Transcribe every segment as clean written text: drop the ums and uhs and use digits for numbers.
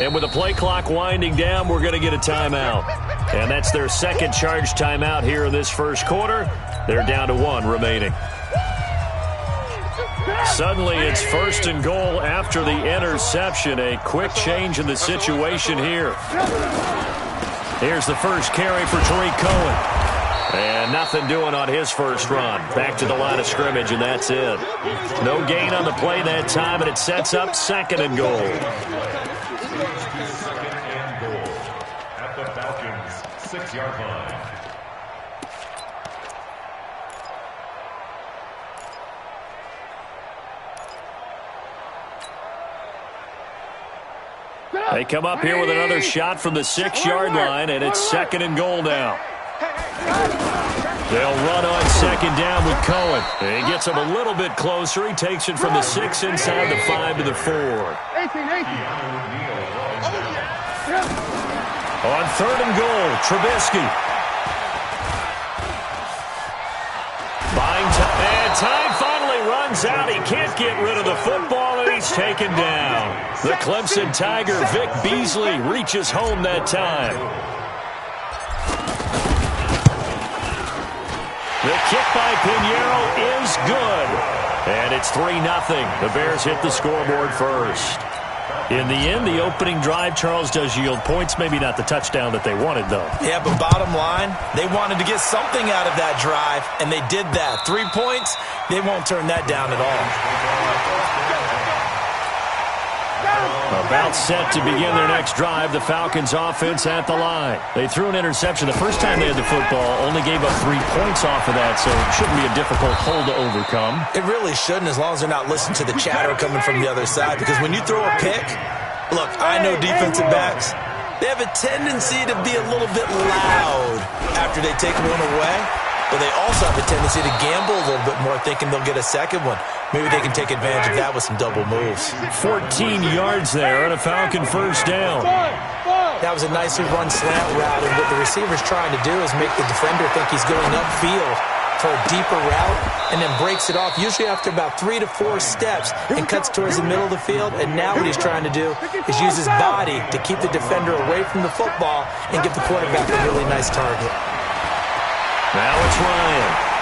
And with the play clock winding down, we're going to get a timeout. And that's their second charge timeout here in this first quarter. They're down to 1 remaining. Suddenly, it's 1st and goal after the interception. A quick change in the situation here. Here's the first carry for Tariq Cohen. And nothing doing on his first run. Back to the line of scrimmage, and that's it. No gain on the play that time, and it sets up 2nd and goal. At the Falcons' 6-yard line. They come up here with another shot from the 6-yard line, and it's 2nd and goal now. They'll run on 2nd down with Cohen. He gets him a little bit closer. He takes it from the 6 inside the 5 to the 4. On 3rd and goal, Trubisky. Buying time, and time finally runs out. He can't get rid of the football, and he's taken down. The Clemson Tiger, Vic Beasley, reaches home that time. The kick by Pinheiro is good. And it's 3-0. The Bears hit the scoreboard first. In the end, the opening drive, Charles, does yield points. Maybe not the touchdown that they wanted, though. Yeah, but bottom line, they wanted to get something out of that drive, and they did that. 3 points, they won't turn that down at all. About set to begin their next drive, the Falcons offense at the line. They threw an interception the first time they had the football, only gave up 3 points off of that, so it shouldn't be a difficult hole to overcome. It really shouldn't, as long as they're not listening to the chatter coming from the other side, because when you throw a pick, look, I know defensive backs, they have a tendency to be a little bit loud after they take one away, but they also have a tendency to gamble a little bit more, thinking they'll get a second one. Maybe they can take advantage of that with some double moves. 14 yards there on a Falcon first down. That was a nicely run slant route, and what the receiver's trying to do is make the defender think he's going upfield for a deeper route, and then breaks it off, usually after about 3 to 4 steps, and cuts towards the middle of the field. And now what he's trying to do is use his body to keep the defender away from the football and give the quarterback a really nice target. Now it's Ryan.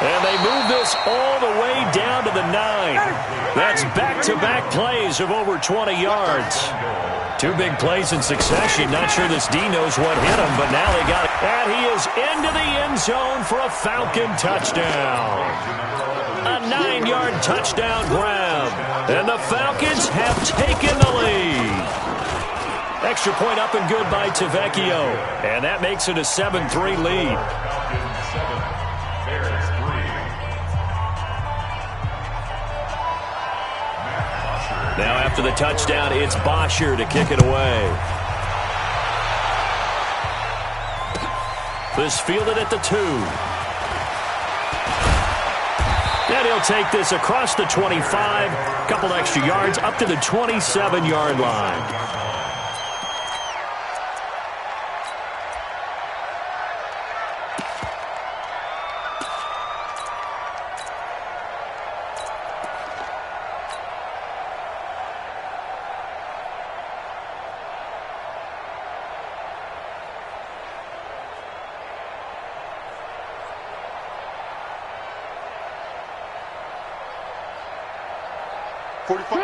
And they move this all the way down to the 9. That's back-to-back plays of over 20 yards. 2 big plays in succession. Not sure this D knows what hit him, but now they got it. And he is into the end zone for a Falcon touchdown. A 9-yard touchdown grab. And the Falcons have taken the lead. Extra point up and good by Tavecchio. And that makes it a 7-3 lead. Now after the touchdown, it's Bosher to kick it away. This fielded at the 2. And he'll take this across the 25. Couple extra yards up to the 27-yard line.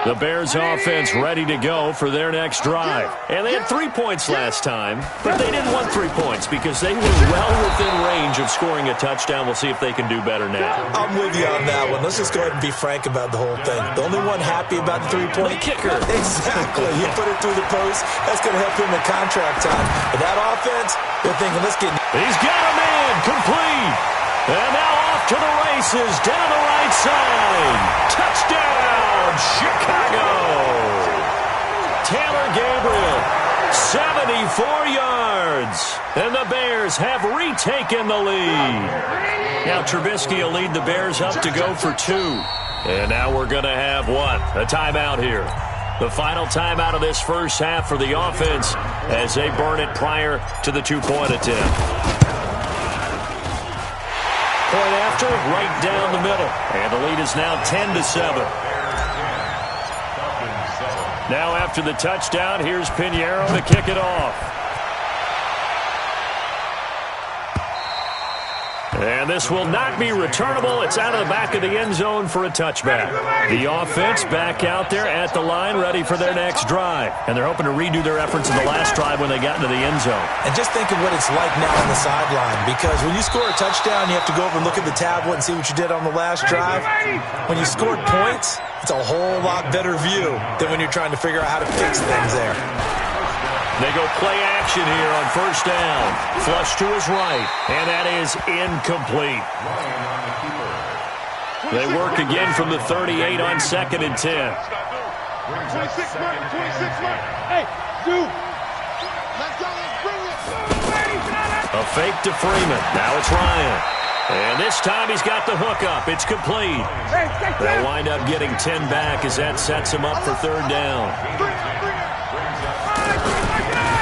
The Bears offense ready to go for their next drive. And they had 3 points last time, but they didn't want 3 points because they were well within range of scoring a touchdown. We'll see if they can do better now. I'm with you on that one. Let's just go ahead and be frank about the whole thing. The only one happy about the 3-point kicker. Exactly. You put it through the post. That's going to help him in contract time. But that offense, they're thinking, let's get... He's got a man complete. And now off to the races down the right side. Touchdown, Chicago. Taylor Gabriel, 74 yards. And the Bears have retaken the lead. Now Trubisky will lead the Bears up to go for 2. And now we're going to have what? A timeout here. The final timeout of this first half for the offense as they burn it prior to the 2-point attempt. Point after, right down the middle. And the lead is now 10-7. Now after the touchdown, here's Pinheiro to kick it off. And this will not be returnable. It's out of the back of the end zone for a touchback. The offense back out there at the line, ready for their next drive. And they're hoping to redo their efforts in the last drive when they got into the end zone. And just think of what it's like now on the sideline, because when you score a touchdown, you have to go over and look at the tablet and see what you did on the last drive. When you scored points, it's a whole lot better view than when you're trying to figure out how to fix things there. They go play action here on first down. Flush to his right, and that is incomplete. They work again from the 38 on 2nd and 10. 26 mark, 26 mark. Hey, do. Let's go, let's bring it. A fake to Freeman. Now it's Ryan. And this time he's got the hook up. It's complete. They'll wind up getting 10 back as that sets him up for third down.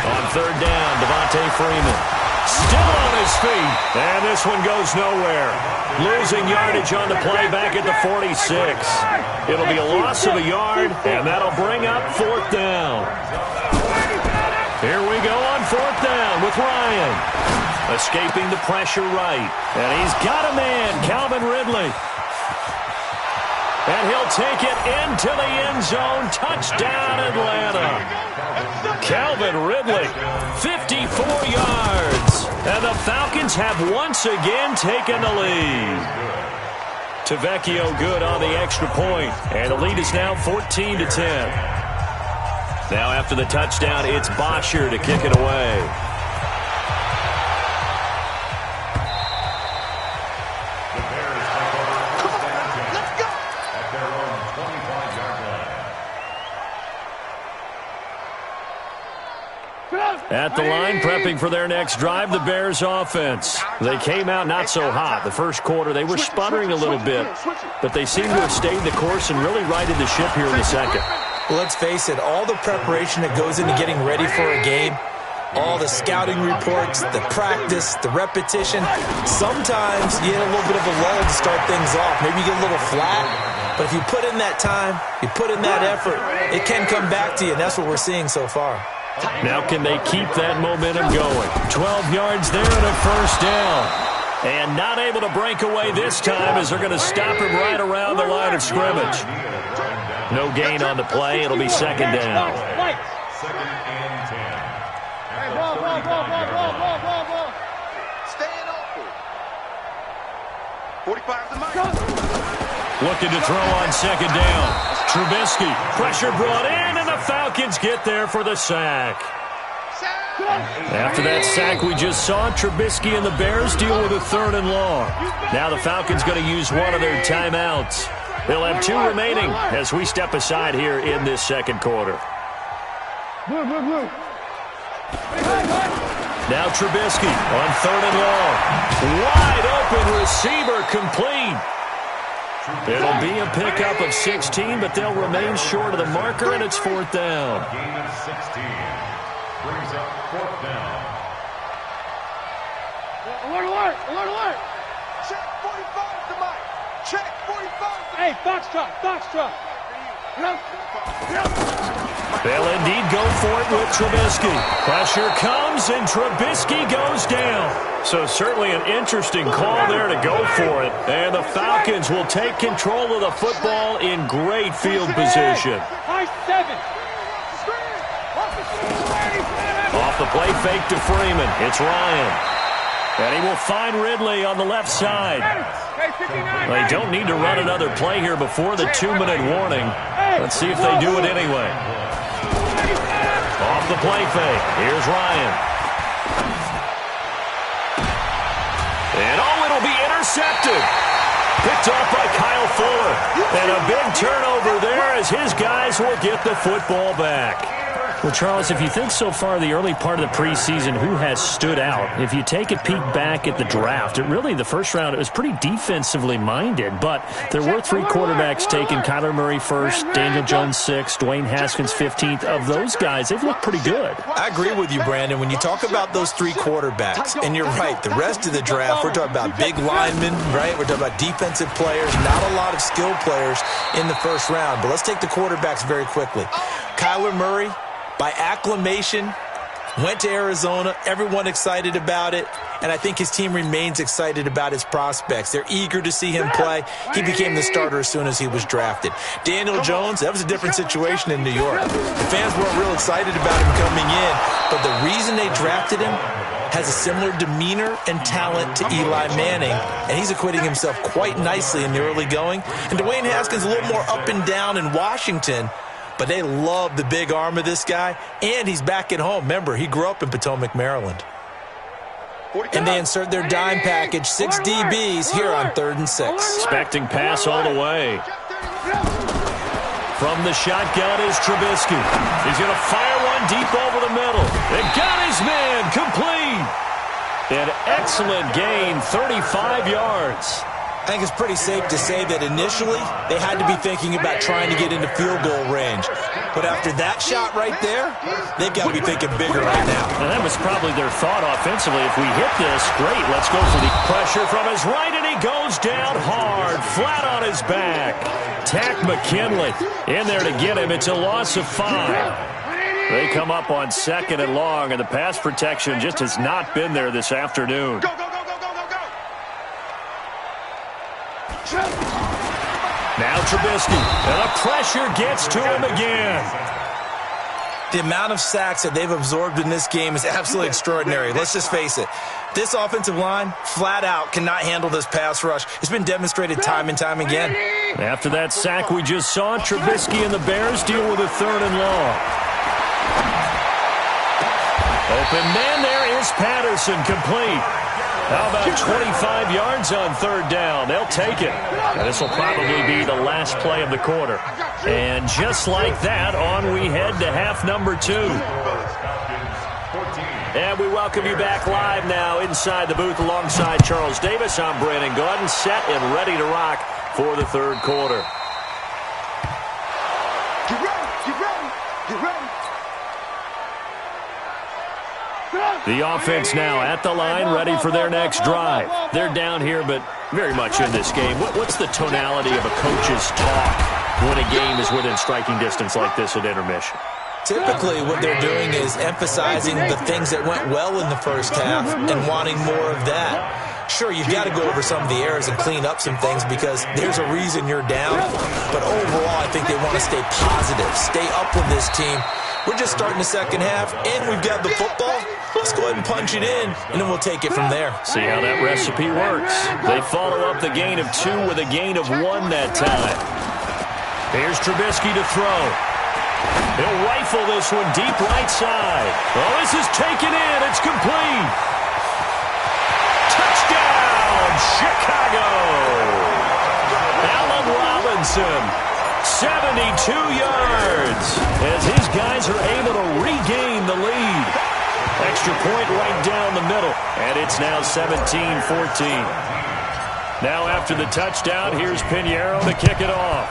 On third down, Devontae Freeman. Still on his feet. And this one goes nowhere. Losing yardage on the play back at the 46. It'll be a loss of a yard, and that'll bring up fourth down. Here we go on fourth down with Ryan. Escaping the pressure right. And he's got a man, Calvin Ridley. And he'll take it into the end zone. Touchdown, Atlanta. Calvin Ridley, 54 yards. And the Falcons have once again taken the lead. Tavecchio good on the extra point. And the lead is now 14-10. Now after the touchdown, it's Bosher to kick it away. At the line, prepping for their next drive, the Bears offense. They came out not so hot. The first quarter, they were sputtering a little bit, but they seem to have stayed the course and really righted the ship here in the second. Well, let's face it, all the preparation that goes into getting ready for a game, all the scouting reports, the practice, the repetition, sometimes you get a little bit of a lull to start things off. Maybe you get a little flat, but if you put in that time, you put in that effort, it can come back to you, and that's what we're seeing so far. Now can they keep that momentum going? 12 yards there and a first down. And not able to break away this time as they're going to stop him right around the line of scrimmage. No gain on the play. It'll be second down. Second and 10. Hey, ball. Staying open. 45 to Mike. Looking to throw on second down. Trubisky, pressure brought in, and the Falcons get there for the sack. After that sack we just saw, Trubisky and the Bears deal with a third and long. Now the Falcons going to use one of their timeouts. They'll have two remaining as we step aside here in this second quarter. Now Trubisky on third and long. Wide open receiver, complete. It'll be a pickup of 16, but they'll remain short of the marker, and it's fourth down. Gain of 16. Brings up fourth down. Alert. Check 45 to Mike. Check 45. Hey, Foxtrot. They'll indeed go for it with Trubisky. Pressure comes, and Trubisky goes down. So certainly an interesting call there to go for it. And the Falcons will take control of the football in great field position. Off the play fake to Freeman. It's Ryan. And he will find Ridley on the left side. They don't need to run another play here before the 2-minute warning. Let's see if they do it anyway. Off the play fake. Here's Ryan. And it'll be intercepted. Picked off by Kyle Fuller. And a big turnover there as his guys will get the football back. Well, Charles, if you think so far the early part of the preseason, who has stood out? If you take a peek back at the draft, the first round, it was pretty defensively minded, but there were 3 quarterbacks taken. Kyler Murray first, Daniel Jones 6th, Dwayne Haskins 15th. Of those guys, they've looked pretty good. I agree with you, Brandon. When you talk about those 3 quarterbacks, and you're right, the rest of the draft, we're talking about big linemen, right? We're talking about defensive players, not a lot of skilled players in the first round. But let's take the quarterbacks very quickly. Kyler Murray, by acclamation, went to Arizona. Everyone excited about it. And I think his team remains excited about his prospects. They're eager to see him play. He became the starter as soon as he was drafted. Daniel Jones, that was a different situation in New York. The fans weren't real excited about him coming in. But the reason they drafted him has a similar demeanor and talent to Eli Manning, and he's acquitting himself quite nicely in the early going. And Dwayne Haskins a little more up and down in Washington, but they love the big arm of this guy, and he's back at home. Remember, he grew up in Potomac, Maryland. And they insert their dime package, 6 DBs here on 3rd and 6. Expecting pass all the way. From the shotgun is Trubisky. He's going to fire one deep over the middle. They got his man complete. An excellent gain, 35 yards. I think it's pretty safe to say that initially they had to be thinking about trying to get into field goal range. But after that shot right there, they've got to be thinking bigger right now. And that was probably their thought offensively. If we hit this, great, let's go for the pressure from his right, and he goes down hard, flat on his back. Tack McKinley in there to get him. It's a loss of 5. They come up on 2nd and long, and the pass protection just has not been there this afternoon. Now Trubisky, and the pressure gets to him again. The amount of sacks that they've absorbed in this game is absolutely extraordinary. Let's just face it. This offensive line, flat out, cannot handle this pass rush. It's been demonstrated time and time again. After that sack we just saw, Trubisky and the Bears deal with a 3rd and long. Open man, there is Patterson, complete. How about 25 yards on 3rd down? They'll take it. And this will probably be the last play of the quarter. And just like that, on we head to half number 2. And we welcome you back live now inside the booth alongside Charles Davis. I'm Brandon Gaudin, set and ready to rock for the 3rd quarter. Get ready, get ready, get ready. The offense now at the line, ready for their next drive. They're down here, but very much in this game. What's the tonality of a coach's talk when a game is within striking distance like this at intermission? Typically, what they're doing is emphasizing the things that went well in the first half and wanting more of that. Sure, you've got to go over some of the errors and clean up some things because there's a reason you're down. But overall, I think they want to stay positive, stay up with this team. We're just starting the second half, and we've got the football. Let's go ahead and punch it in, and then we'll take it from there. See how that recipe works. They follow up the gain of 2 with a gain of 1 that time. Here's Trubisky to throw. He'll rifle this one deep right side. Oh, this is taken in. It's complete. Touchdown, Chicago. Allen Robinson, 72 yards, as his guys are able to regain the lead. Extra point right down the middle, and it's now 17-14. Now after the touchdown, here's Pinheiro to kick it off.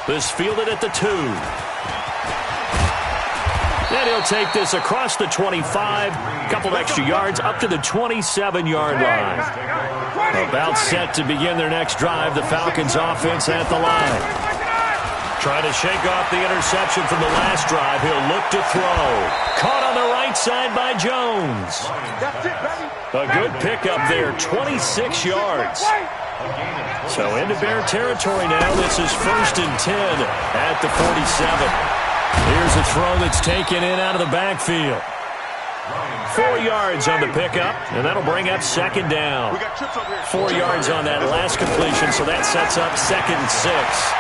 This fielded at the 2. Then he'll take this across the 25, a couple of extra yards up to the 27-yard line. About set to begin their next drive, the Falcons offense at the line. Trying to shake off the interception from the last drive. He'll look to throw. Caught on the right side by Jones. A good pickup there, 26 yards. So into Bear territory now. This is 1st and 10 at the 47. Here's a throw that's taken in out of the backfield. 4 yards on the pickup, and that'll bring up 2nd down. 4 yards on that last completion, so that sets up 2nd and 6.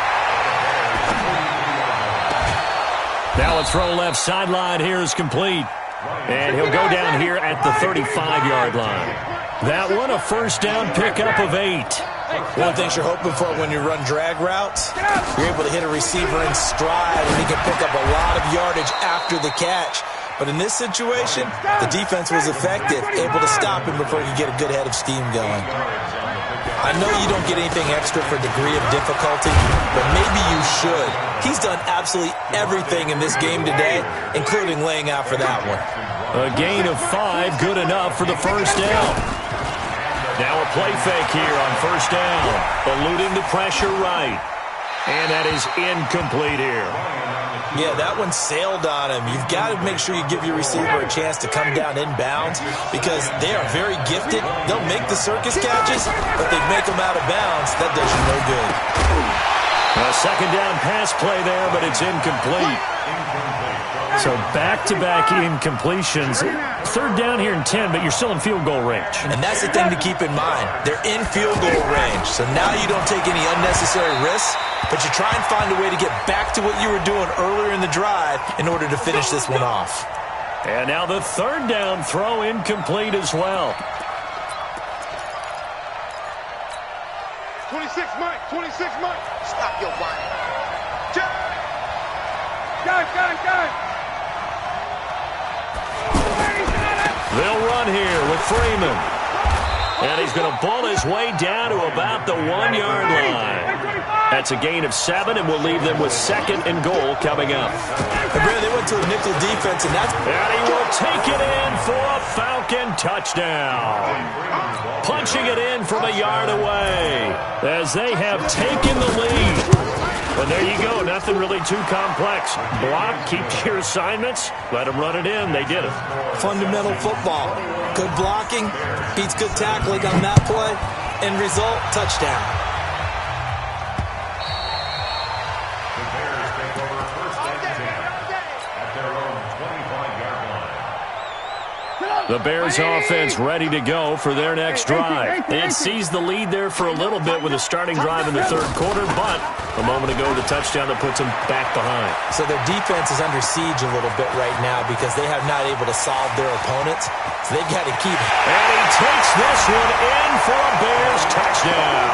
Now a throw left sideline here is complete. And he'll go down here at the 35-yard line. That one, a first down pickup of 8. One thing you're hoping for when you run drag routes, you're able to hit a receiver in stride and he can pick up a lot of yardage after the catch. But in this situation, the defense was effective, able to stop him before he could get a good head of steam going. I know you don't get anything extra for degree of difficulty, but maybe you should. He's done absolutely everything in this game today, including laying out for that one. A gain of 5, good enough for the first down. Now a play fake here on first down. Eluding the pressure right. And that is incomplete here. Yeah, that one sailed on him. You've got to make sure you give your receiver a chance to come down inbounds because they are very gifted. They'll make the circus catches, but they make them out of bounds. That does you no good. A second down pass play there, but it's incomplete. So back-to-back incompletions. Third down here in 10, but you're still in field goal range. And that's the thing to keep in mind. They're in field goal range. So now you don't take any unnecessary risks, but you try and find a way to get back to what you were doing earlier in the drive in order to finish this one off. And now the third down throw incomplete as well. 26, Mike. 26, Mike. Stop your whining. Go. They'll run here with Freeman. And he's going to ball his way down to about the 1-yard line. That's a gain of 7, and we'll leave them with second and goal coming up. And Brad, they went to a nickel defense, and that's... And he will take it in for a Falcon touchdown. Punching it in from a yard away as they have taken the lead. And there you go, nothing really too complex. Block, keep your assignments, let them run it in. They did it. Fundamental football. Good blocking, beats good tackling on that play. End result, touchdown. The Bears take over first and 10 at their own 25-yard line. The Bears offense ready to go for their next drive. They had seized the lead there for a little bit with a starting drive in the third quarter, but a moment ago the touchdown that puts them back behind. So their defense is under siege a little bit right now because they have not able to solve their opponents. So they've got to keep it. And he takes this one in for a Bears touchdown.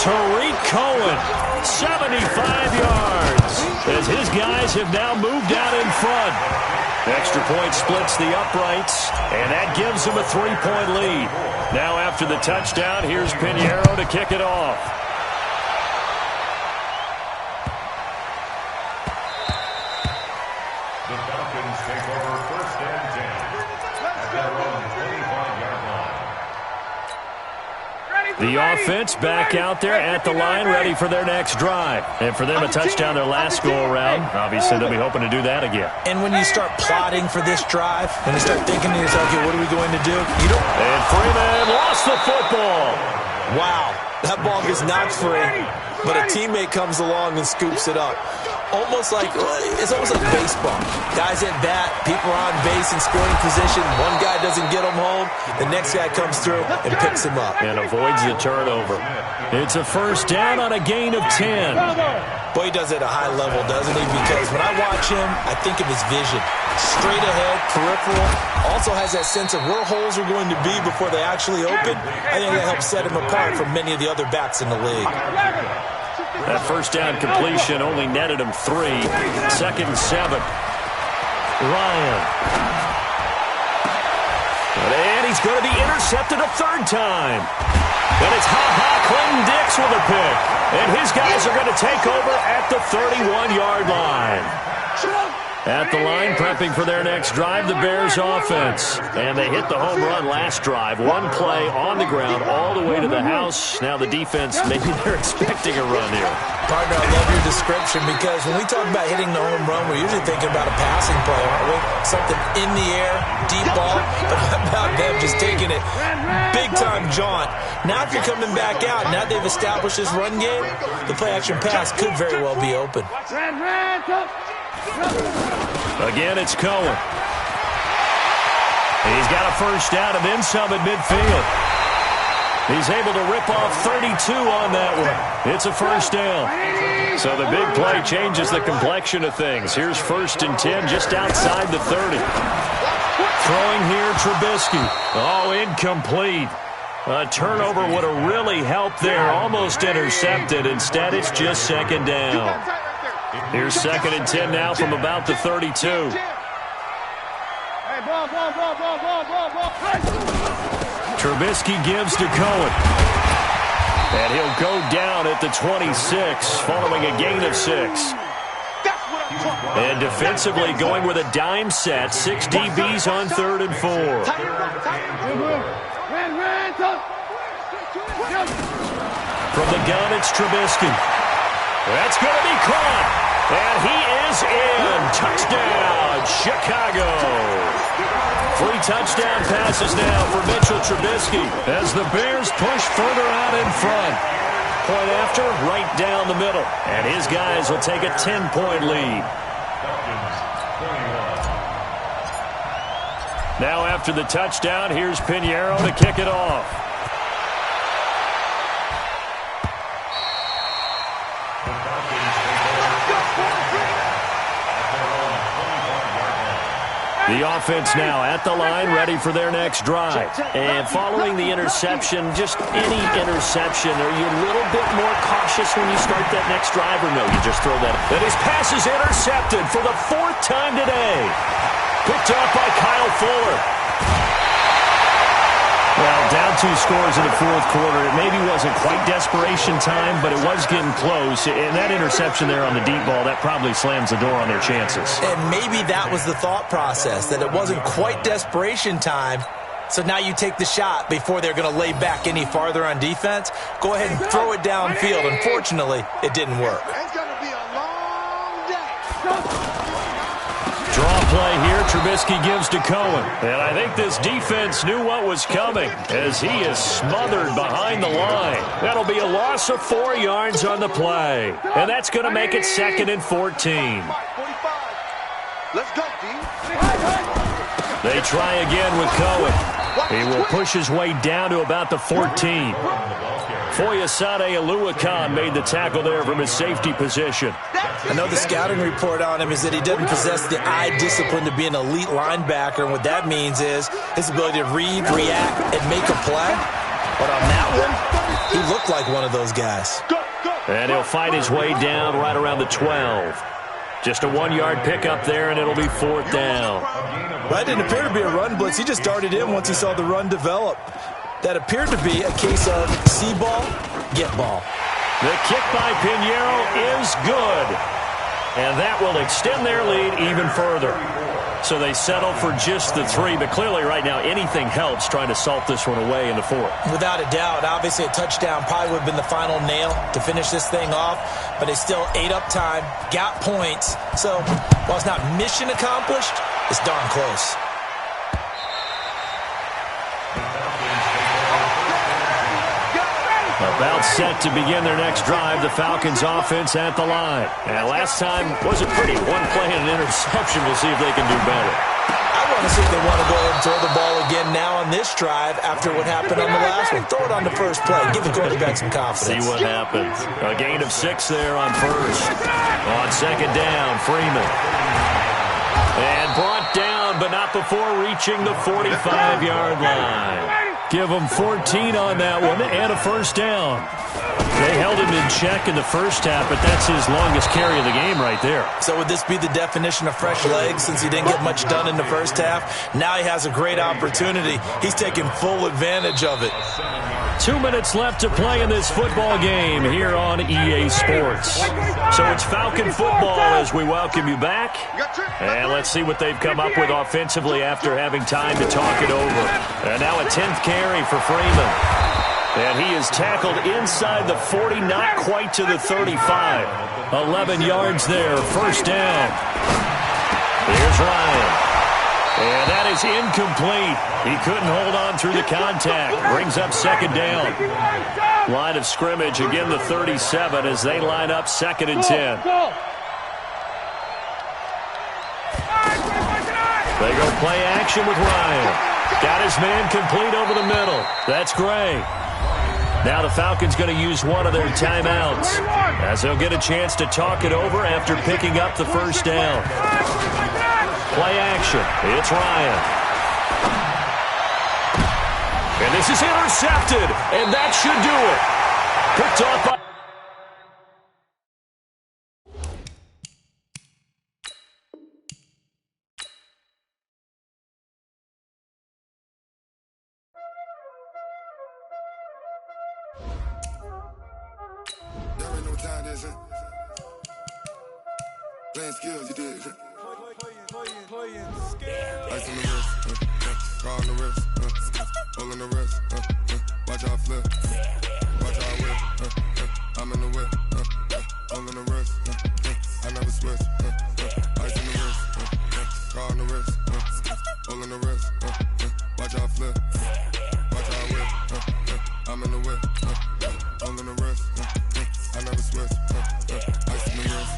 Tariq Cohen, 75 yards, as his guys have now moved out in front. Extra point splits the uprights, and that gives them a 3-point lead. Now after the touchdown, here's Pinheiro to kick it off. The Falcons take over first and 10 at their own 25-yard line. The offense back out there at the line, ready for their next drive. And for them, a touchdown their last go-around. Obviously, they'll be hoping to do that again. And when you start plotting for this drive, when you start thinking to yourself, okay, what are we going to do? You don't... And Freeman lost the football. Wow, that ball gets knocked free, but a teammate comes along and scoops it up. It's almost like baseball. Guys at bat, people are on base in scoring position. One guy doesn't get him home. The next guy comes through and picks him up. And avoids the turnover. It's a first down on a gain of 10. Boy, he does it at a high level, doesn't he? Because when I watch him, I think of his vision. Straight ahead, peripheral. Also has that sense of where holes are going to be before they actually open. I think that helps set him apart from many of the other backs in the league. That first down completion only netted him 3. Second and 7. Ryan. And he's going to be intercepted a third time. And it's Clinton Dix with a pick. And his guys are going to take over at the 31-yard line. At the line, prepping for their next drive, the Bears offense. And they hit the home run last drive. One play on the ground all the way to the house. Now the defense, maybe they're expecting a run here. Partner, I love your description because when we talk about hitting the home run, we're usually thinking about a passing play, aren't we? Something in the air, deep ball. But how about them just taking it big-time jaunt? Now if you're coming back out, now they've established this run game, the play-action pass could very well be open. Again, it's Cohen. He's got a first down and then some at midfield. He's able to rip off 32 on that one. It's a first down. So the big play changes the complexion of things. Here's 1st and 10 just outside the 30. Throwing here, Trubisky. Oh, incomplete. A turnover would have really helped there. Almost intercepted. Instead, it's just 2nd down. Here's 2nd and 10 now from about the 32. Trubisky gives to Cohen. And he'll go down at the 26 following a gain of 6. And defensively going with a dime set. 6 DBs on 3rd and 4. From the gun, it's Trubisky. That's going to be caught. And he is in. Touchdown, Chicago. 3 touchdown passes now for Mitchell Trubisky as the Bears push further out in front. Point after, right down the middle. And his guys will take a 10-point lead. Now after the touchdown, here's Pinheiro to kick it off. The offense now at the line, ready for their next drive. And following the interception, just any interception, are you a little bit more cautious when you start that next drive, or no, you just throw that? And his pass is intercepted for the 4th time today. Picked up by Kyle Fuller. Well, down 2 scores in the 4th quarter. It maybe wasn't quite desperation time, but it was getting close. And that interception there on the deep ball, that probably slams the door on their chances. And maybe that was the thought process, that it wasn't quite desperation time. So now you take the shot before they're going to lay back any farther on defense. Go ahead and throw it downfield. Unfortunately, it didn't work. It's going to be a long day. Draw play here. Trubisky gives to Cohen. And I think this defense knew what was coming as he is smothered behind the line. That'll be a loss of 4 yards on the play. And that's going to make it 2nd and 14. Let's go, D. They try again with Cohen. He will push his way down to about the 14. Foyesade Oluwakan made the tackle there from his safety position. I know the scouting report on him is that he doesn't possess the eye discipline to be an elite linebacker, and what that means is his ability to read, react, and make a play. But on that one, he looked like one of those guys. And he'll fight his way down right around the 12. Just a 1-yard pickup there, and it'll be 4th down. That didn't appear to be a run blitz. He just darted in once he saw the run develop. That appeared to be a case of see ball, get ball. The kick by Pinheiro is good. And that will extend their lead even further. So they settle for just the 3. But clearly right now anything helps trying to salt this one away in the 4th. Without a doubt. Obviously a touchdown probably would have been the final nail to finish this thing off. But they still ate up time, got points. So while it's not mission accomplished, it's darn close. About set to begin their next drive, the Falcons offense at the line. And last time wasn't pretty. 1 play and an interception. We'll see if they can do better. I want to see if they want to go ahead and throw the ball again now on this drive after what happened on the last one. Throw it on the first play. Give the quarterback some confidence. See what happens. A gain of 6 there on 1st. On 2nd down, Freeman. And brought down, but not before reaching the 45-yard line. Give them 14 on that one and a first down. They held him in check in the first half, but that's his longest carry of the game right there. So would this be the definition of fresh legs since he didn't get much done in the first half? Now he has a great opportunity. He's taking full advantage of it. 2 minutes left to play in this football game here on EA Sports. So it's Falcon football as we welcome you back. And let's see what they've come up with offensively after having time to talk it over. And now a 10th carry for Freeman. And he is tackled inside the 40, not quite to the 35. 11 yards there, first down. Here's Ryan. And that is incomplete. He couldn't hold on through the contact. Brings up 2nd down. Line of scrimmage, again the 37 as they line up 2nd and 10. They go play action with Ryan. Got his man complete over the middle. That's Gray. Now the Falcons going to use one of their timeouts as they'll get a chance to talk it over after picking up the first down. Play action. It's Ryan. And this is intercepted, and that should do it. Picked off by... Playing skills, you did. Playing skills. Ice on the wrist, car on the wrist, hole in the wrist, watch how I flip, watch how I whip, I'm in the whip, hole in the wrist, I never switch, ice on the wrist, car on the wrist, hole in the wrist, watch how I flip, watch how I whip, I'm in the whip, hole in the wrist, I never switch, ice on the wrist.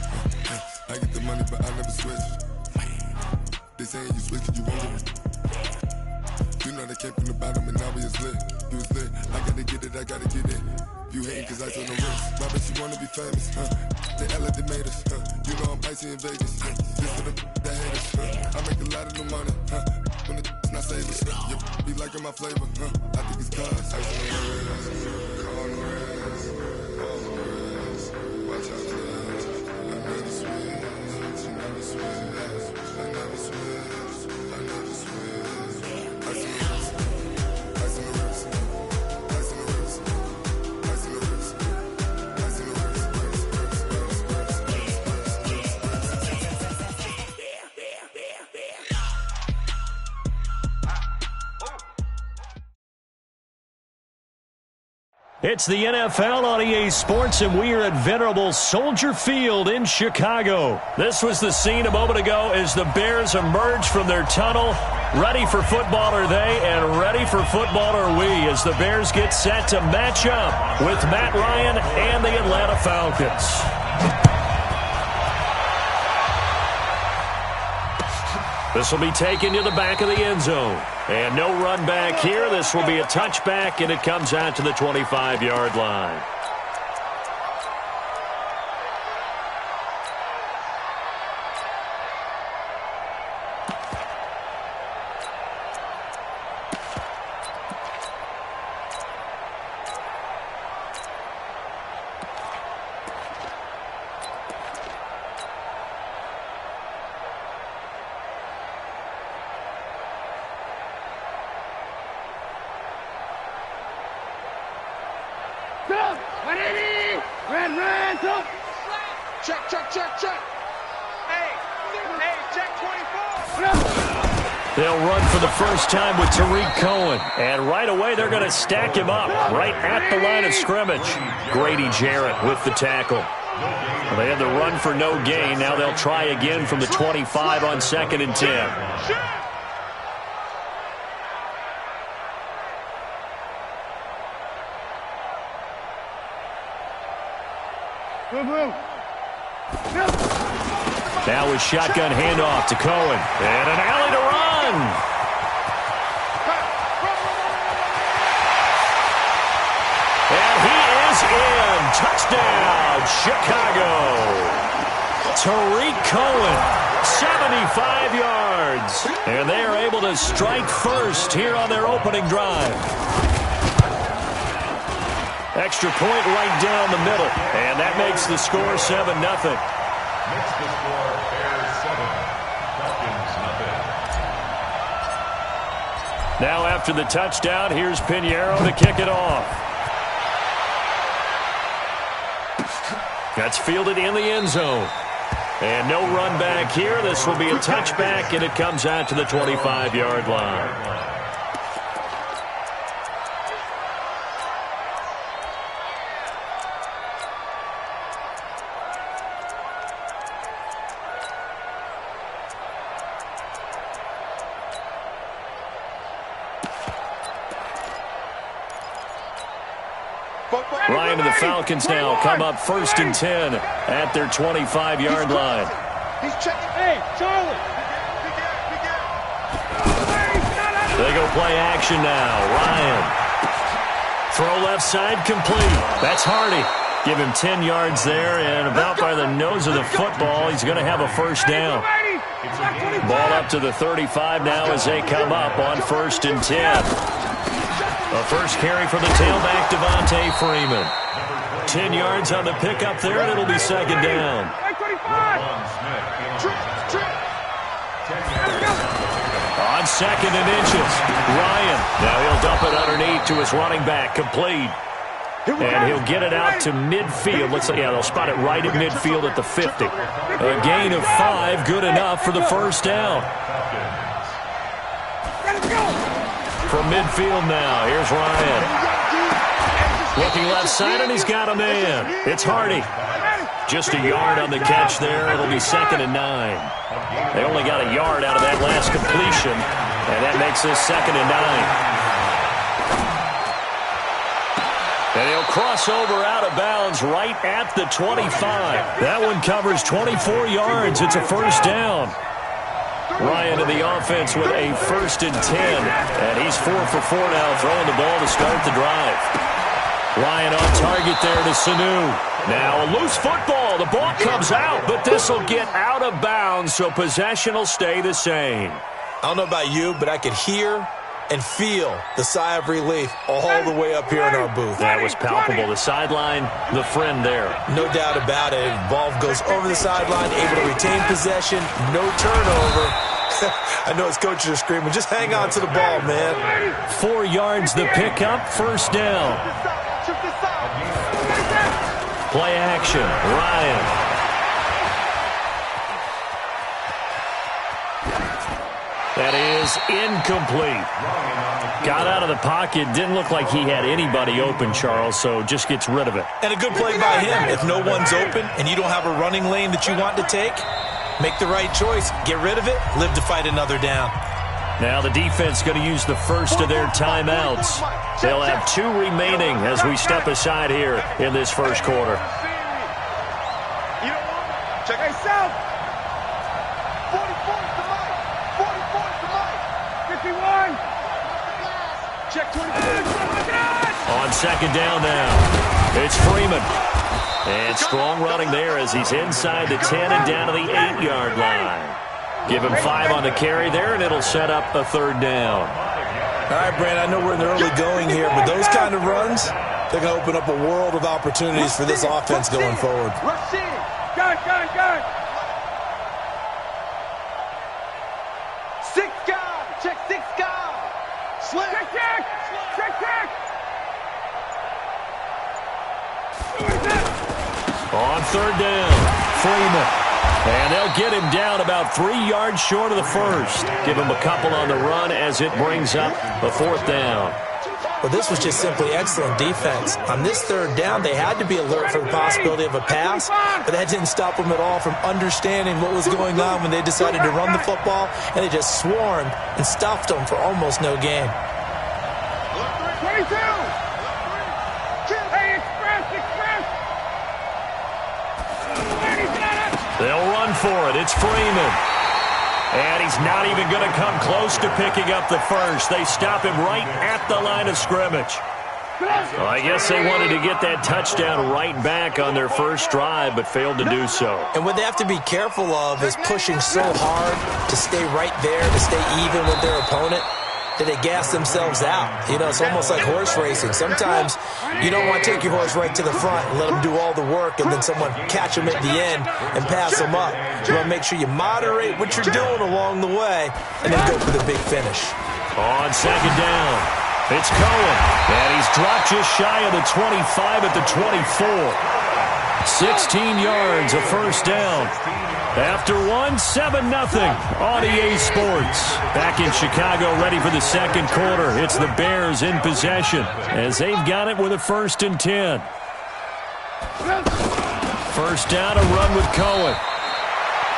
I get the money, but I never switch. They saying you switch, you won't get it. You know they came from the bottom and now we is lit. You was lit, I gotta get it, I gotta get it. You hating cause I told no risk. Why bet you wanna be famous, They act like they made us, You know I'm icy in Vegas, This for the that hate us, I make a lot of new money, When the not save us, You be liking my flavor, I think it's cause ice on the wrist, car on the wrist, all on the wrist, watch out for this. I never switch. It's the NFL on EA Sports, and we are at venerable Soldier Field in Chicago. This was the scene a moment ago as the Bears emerged from their tunnel. Ready for football are they, and ready for football are we, as the Bears get set to match up with Matt Ryan and the Atlanta Falcons. This will be taken to the back of the end zone. And no run back here. This will be a touchback, and it comes out to the 25-yard line. Check. Hey, check 24. They'll run for the first time with Tariq Cohen. And right away, they're going to stack him up right at the line of scrimmage. Grady Jarrett with the tackle. Well, they had the run for no gain. Now they'll try again from the 25 on 2nd and 10. Now a shotgun handoff to Cohen. And an alley to run. And he is in. Touchdown, Chicago. Tariq Cohen, 75 yards. And they are able to strike first here on their opening drive. Extra point right down the middle. And that makes the score 7-0. Makes the score Bears 7, Falcons nothing. Now after the touchdown, here's Pinheiro to kick it off. That's fielded in the end zone. And no run back here. This will be a touchback, and it comes out to the 25-yard line. Ryan and the Falcons now come up 1st and 10 at their 25-yard line. He's checking. Hey, Charlie. They go play action now. Ryan. Throw left side complete. That's Hardy. Give him 10 yards there, and about by the nose of the football, he's going to have a first down. Ball up to the 35 now as they come up on 1st and 10. A first carry for the tailback, Devontae Freeman. 10 yards on the pickup there, and it'll be 2nd down. On 2nd and inches, Ryan. Now he'll dump it underneath to his running back, complete. And he'll get it out to midfield. Looks like, they'll spot it right at midfield at the 50. A gain of 5, good enough for the first down. From midfield now, here's Ryan. Looking left side, and he's got a man. It's Hardy. Just a yard on the catch there. It'll be 2nd and 9. They only got a yard out of that last completion, and that makes this 2nd and 9. And he'll cross over out of bounds right at the 25. That one covers 24 yards. It's a first down. Ryan to the offense with a 1st and 10. And he's 4 for 4 now, throwing the ball to start the drive. Ryan on target there to Sanu. Now a loose football. The ball comes out, but this will get out of bounds, so possession will stay the same. I don't know about you, but I could hear and feel the sigh of relief all the way up here in our booth. That was palpable. The sideline, the friend there. No doubt about it. Ball goes over the sideline, able to retain possession, no turnover. I know his coaches are screaming, just hang on to the ball, man. 4 yards the pickup, first down. Play action, Ryan. That is incomplete. Got out of the pocket. Didn't look like he had anybody open, Charles, so just gets rid of it. And a good play by him. If no one's open and you don't have a running lane that you want to take, make the right choice. Get rid of it. Live to fight another down. Now the defense going to use the first of their timeouts. They'll have 2 remaining as we step aside here in this first quarter. Check it out. 44 to Mike. 44 to Mike. 51. Check 24. On 2nd down now, it's Freeman. And strong running there as he's inside the 10 and down to the 8-yard line. Give him 5 on the carry there, and it'll set up a 3rd down. All right, Brandon, I know we're in the early going here, but those kind of runs, they're going to open up a world of opportunities for this offense going forward. Gun. 6 guard. Check 6 guard. Slip. Check. On 3rd down, Freeman. And they'll get him down about 3 yards short of the first. Give him a couple on the run as it brings up a 4th down. Well, this was just simply excellent defense. On this 3rd down, they had to be alert for the possibility of a pass, but that didn't stop them at all from understanding what was going on when they decided to run the football, and they just swarmed and stuffed them for almost no gain. 22. Hey, express. They'll run for it. It's Freeman. And he's not even going to come close to picking up the first. They stop him right at the line of scrimmage. Well, I guess they wanted to get that touchdown right back on their first drive, but failed to do so. And what they have to be careful of is pushing so hard to stay right there, to stay even with their opponent, that they gas themselves out. You know, it's almost like horse racing. Sometimes you don't want to take your horse right to the front and let them do all the work, and then someone catch them at the end and pass them up. You want to make sure you moderate what you're doing along the way and then go for the big finish. On 2nd down, it's Cohen. And he's dropped just shy of the 25 at the 24. 16 yards, a first down. After 7-0 on EA Sports. Back in Chicago, ready for the second quarter. It's the Bears in possession as they've got it with a 1st and 10. First down, a run with Cohen.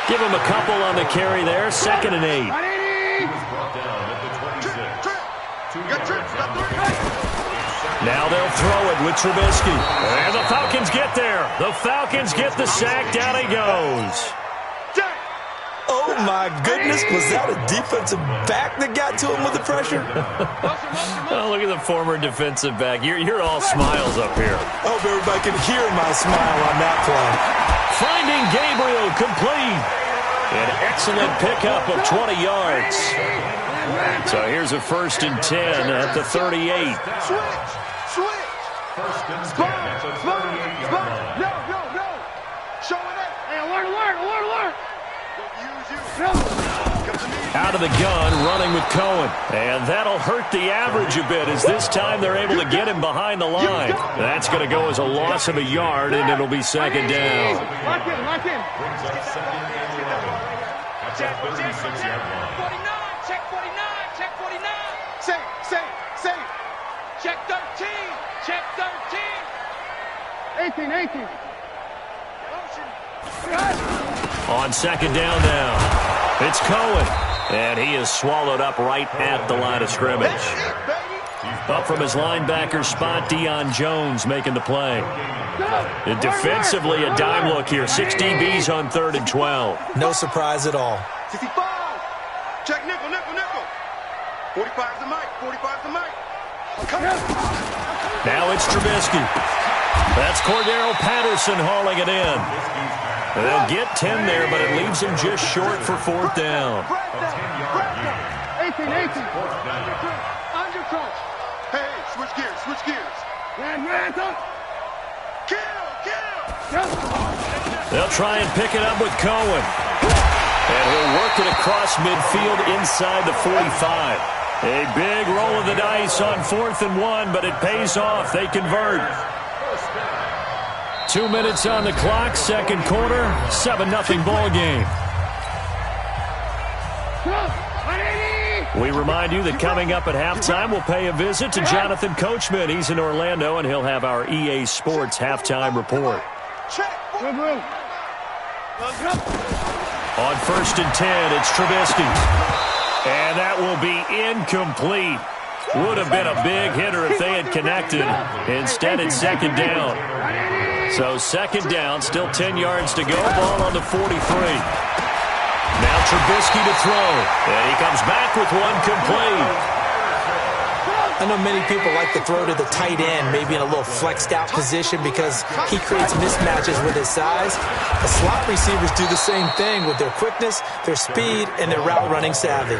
Give him a couple on the carry there. 2nd and 8. Now they'll throw it with Trubisky. And the Falcons get there. The Falcons get the sack. Down he goes. Oh, Oh, my goodness. Was that a defensive back that got to him with the pressure? Oh, look at the former defensive back. You're all smiles up here. I hope everybody can hear my smile on that play. Finding Gabriel complete. An excellent pickup of 20 yards. So here's a 1st and 10 at the 38. Switch. First and 10 Spot. at the 38-yard line. No. Show it up. Hey, alert. Out of the gun, running with Cohen. And that'll hurt the average a bit as this time they're able to get him behind the line. That's going to go as a loss of a yard, and it'll be 2nd down. Lock in. Brings up 2nd and 11 at the 36-yard line. 49. Check 49. Say. Check 13. 18. On 2nd down now, it's Cohen. And he is swallowed up right at the line of scrimmage. Up from his linebacker spot, Deion Jones making the play. And defensively, a dime look here. 6 DBs on 3rd and 12. No surprise at all. 65. Check nickel. 45's the mic. Now it's Trubisky. That's Cordero Patterson hauling it in. They'll get 10 there, but it leaves him just short for 4th down. 18. Under. Hey, switch gears. Kill. They'll try and pick it up with Cohen. And he'll work it across midfield inside the 45. A big roll of the dice on 4th and 1, but it pays off. They convert. 2 minutes on the clock, 2nd quarter, 7-0 ball game. We remind you that coming up at halftime, we'll pay a visit to Jonathan Coachman. He's in Orlando, and he'll have our EA Sports halftime report. On 1st and 10, it's Trubisky. And that will be incomplete. Would have been a big hitter if they had connected. Instead, it's 2nd down. So 2nd down, still 10 yards to go. Ball on the 43. Now Trubisky to throw. And he comes back with one complete. I know many people like to throw to the tight end, maybe in a little flexed out position because he creates mismatches with his size. The slot receivers do the same thing with their quickness, their speed, and their route running savvy.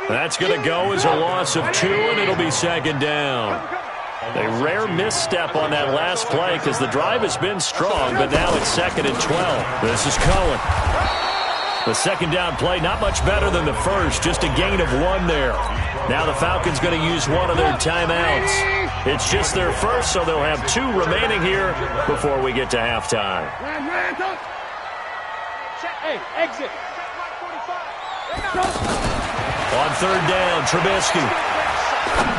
That's going to go as a loss of 2, and it'll be 2nd down. A rare misstep on that last play because the drive has been strong, but now it's 2nd and 12. This is Cohen. The 2nd down play, not much better than the first, just a gain of 1 there. Now the Falcons going to use one of their timeouts. It's just their first, so they'll have 2 remaining here before we get to halftime. Hey, exit. On 3rd down, Trubisky.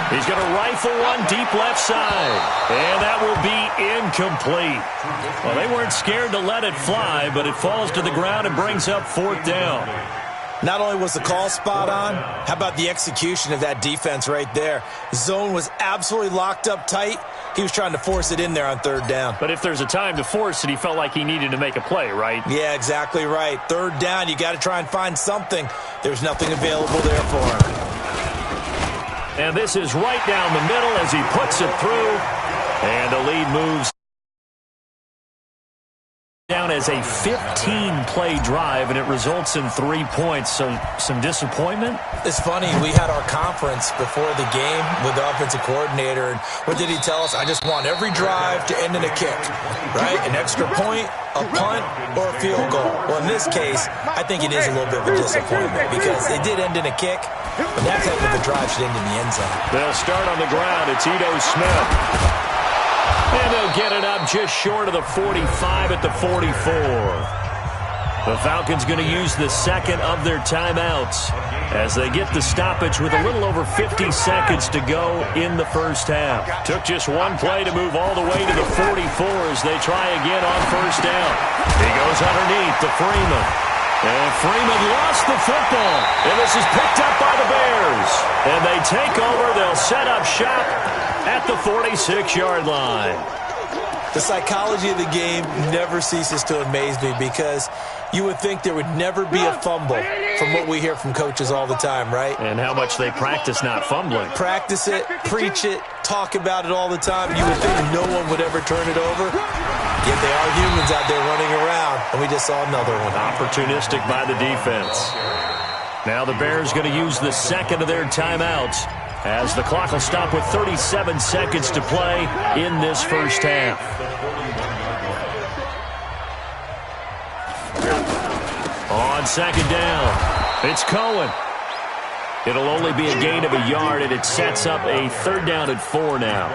He's going to rifle one deep left side. And that will be incomplete. Well, they weren't scared to let it fly, but it falls to the ground and brings up 4th down. Not only was the call spot on, how about the execution of that defense right there? Zone was absolutely locked up tight. He was trying to force it in there on 3rd down. But if there's a time to force it, he felt like he needed to make a play, right? Yeah, exactly right. 3rd down, you got to try and find something. There's nothing available there for him. And this is right down the middle as he puts it through. And the lead moves down as a 15-play drive, and it results in 3 points. So some disappointment? It's funny. We had our conference before the game with the offensive coordinator, and what did he tell us? I just want every drive to end in a kick, right? An extra point, a punt, or a field goal. Well, in this case, I think it is a little bit of a disappointment because they did end in a kick, but that type of a drive should end in the end zone. They'll start on the ground. It's Ito Smith. And they'll get it up just short of the 45 at the 44. The Falcons going to use the 2nd of their timeouts as they get the stoppage with a little over 50 seconds to go in the first half. Took just one play to move all the way to the 44 as they try again on 1st down. He goes underneath to Freeman. And Freeman lost the football. And this is picked up by the Bears. And they take over. They'll set up shop at the 46-yard line. The psychology of the game never ceases to amaze me because you would think there would never be a fumble from what we hear from coaches all the time, right? And how much they practice not fumbling. Practice it, preach it, talk about it all the time. You would think no one would ever turn it over. Yet they are humans out there running around, and we just saw another one. Opportunistic by the defense. Now the Bears going to use the second of their timeouts as the clock will stop with 37 seconds to play in this first half. On second down, it's Cohen. It'll only be a gain of a yard, and it sets up a 3rd down and 4 now.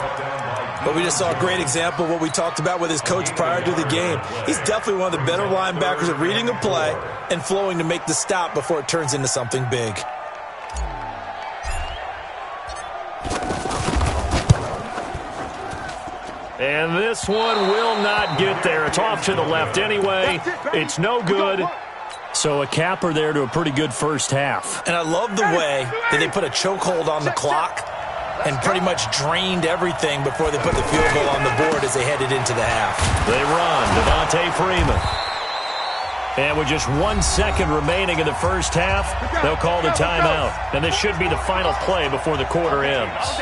But we just saw a great example of what we talked about with his coach prior to the game. He's definitely one of the better linebackers at reading a play and flowing to make the stop before it turns into something big. And this one will not get there. It's off to the left anyway. It's no good. So a capper there to a pretty good first half. And I love the way that they put a chokehold on the clock and pretty much drained everything before they put the field goal on the board as they headed into the half. They run. Devontae Freeman. And with just 1 second remaining in the first half, they'll call the timeout. And this should be the final play before the quarter ends.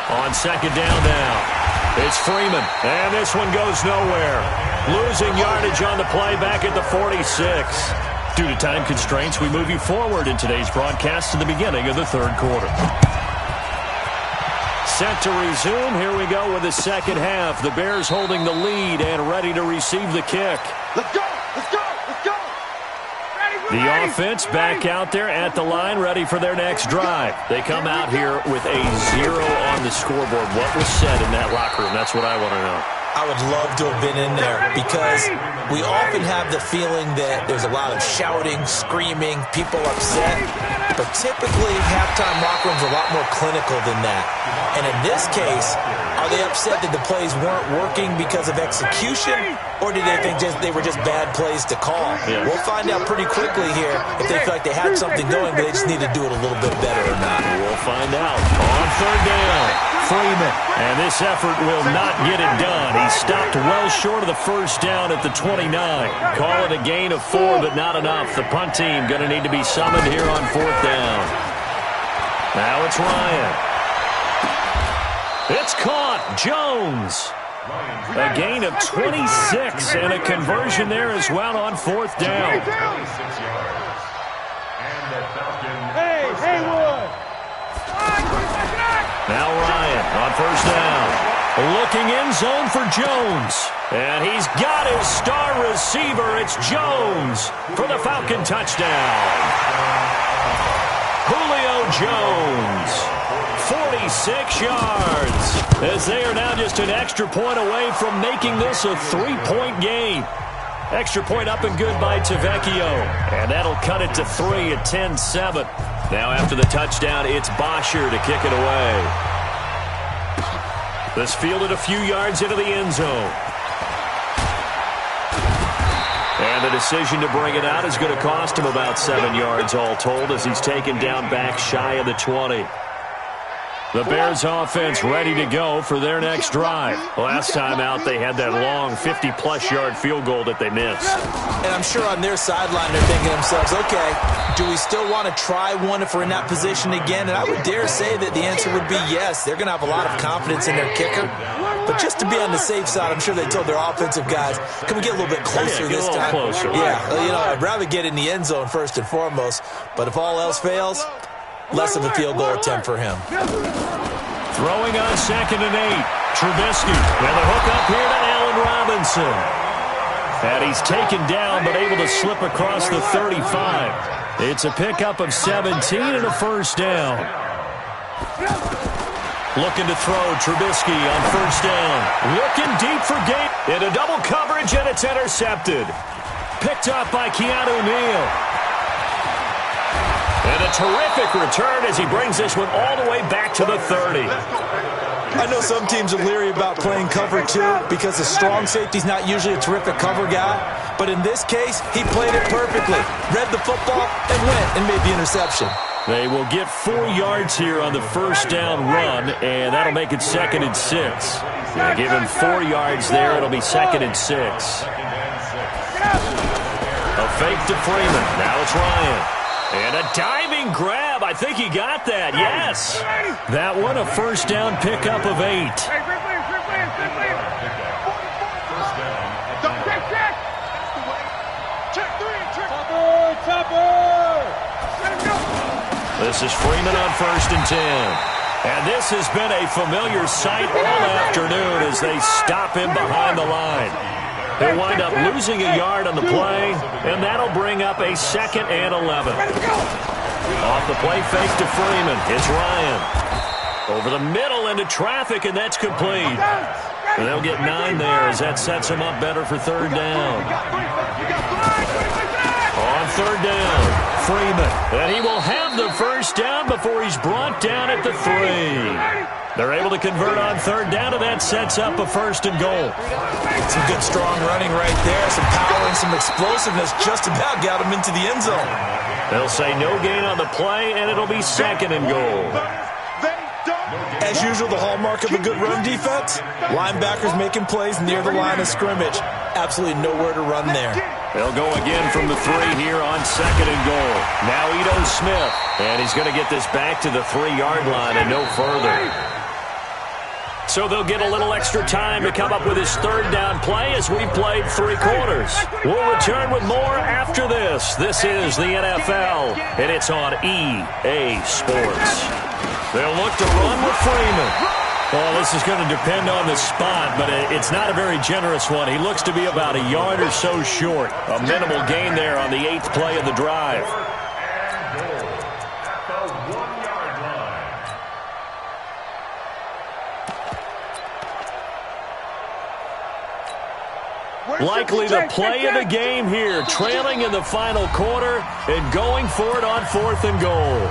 On second down now. It's Freeman, and this one goes nowhere. Losing yardage on the play back at the 46. Due to time constraints, we move you forward in today's broadcast to the beginning of the 3rd quarter. Set to resume. Here we go with the second half. The Bears holding the lead and ready to receive the kick. Let's go! Let's go! Let's go! The offense back out there at the line, ready for their next drive. They come out here with a 0 on the scoreboard. What was said in that locker room? That's what I want to know. I would love to have been in there because we often have the feeling that there's a lot of shouting, screaming, people upset. But typically, halftime locker rooms are a lot more clinical than that. And in this case, are they upset that the plays weren't working because of execution, or did they think they were just bad plays to call? Yeah. We'll find out pretty quickly here if they feel like they had something going, but they just need to do it a little bit better or not. We'll find out. On 3rd down, Freeman. And this effort will not get it done. He stopped well short of the first down at the 29. Call it a gain of 4, but not enough. The punt team going to need to be summoned here on 4th down. Now it's Ryan. It's caught. Jones. A gain of 26 and a conversion there as well on 4th down. Hey, Haywood! Now Ryan on 1st down. Looking in zone for Jones. And he's got his star receiver. It's Jones for the Falcon touchdown. Julio Jones, 46 yards. As they are now just an extra point away from making this a 3-point game. Extra point up and good by Tavecchio. And that'll cut it to 3 at 10-7. Now after the touchdown, it's Bosher to kick it away. This fielded a few yards into the end zone. And the decision to bring it out is going to cost him about 7 yards all told as he's taken down back shy of the 20. The Bears offense ready to go for their next drive. Last time out, they had that long 50-plus yard field goal that they missed. And I'm sure on their sideline they're thinking to themselves, okay, do we still want to try one if we're in that position again? And I would dare say that the answer would be yes. They're going to have a lot of confidence in their kicker. But just to be on the safe side, I'm sure they told their offensive guys, can we get a little bit closer this time? Closer. Yeah, I'd rather get in the end zone first and foremost. But if all else fails, less of a field goal attempt for him. Throwing on 2nd and 8. Trubisky with a hook up here to Allen Robinson. And he's taken down but able to slip across the 35. It's a pickup of 17 and a 1st down. Looking to throw Trubisky on 1st down. Looking deep for Gabe. Into double coverage and it's intercepted. Picked up by Keanu Neal. And a terrific return as he brings this one all the way back to the 30. I know some teams are leery about playing cover 2 because the strong safety's not usually a terrific cover guy. But in this case, he played it perfectly. Read the football and went and made the interception. They will get 4 yards here on the first down run, and that'll make it 2nd and 6. They give him 4 yards there. It'll be 2nd and 6. A fake to Freeman. Now it's Ryan. And a diving grab. I think he got that. Yes. That one, a first down pickup of 8. This is Freeman on 1st and 10. And this has been a familiar sight all afternoon as they stop him behind the line. He'll wind up losing a yard on the play, and that'll bring up a 2nd and 11. Off the play fake to Freeman. It's Ryan. Over the middle into traffic, and that's complete. And they'll get 9 there as that sets him up better for 3rd down. On 3rd down, Freeman. And he will have the first down before he's brought down at the 3. They're able to convert on 3rd down, and that sets up a 1st and goal. Some good strong running right there. Some power and some explosiveness just about got him into the end zone. They'll say no gain on the play, and it'll be 2nd and goal. As usual, the hallmark of a good run defense, linebackers making plays near the line of scrimmage. Absolutely nowhere to run there. They'll go again from the 3 here on 2nd and goal. Now Ito Smith, and he's going to get this back to the 3-yard line and no further. So they'll get a little extra time to come up with his 3rd down play as we've played 3 quarters. We'll return with more after this. This is the NFL, and it's on EA Sports. They'll look to run with Freeman. Well, this is going to depend on the spot, but it's not a very generous one. He looks to be about a yard or so short. A minimal gain there on the 8th play of the drive. Likely the play of the game here, trailing in the final quarter and going for it on 4th and goal.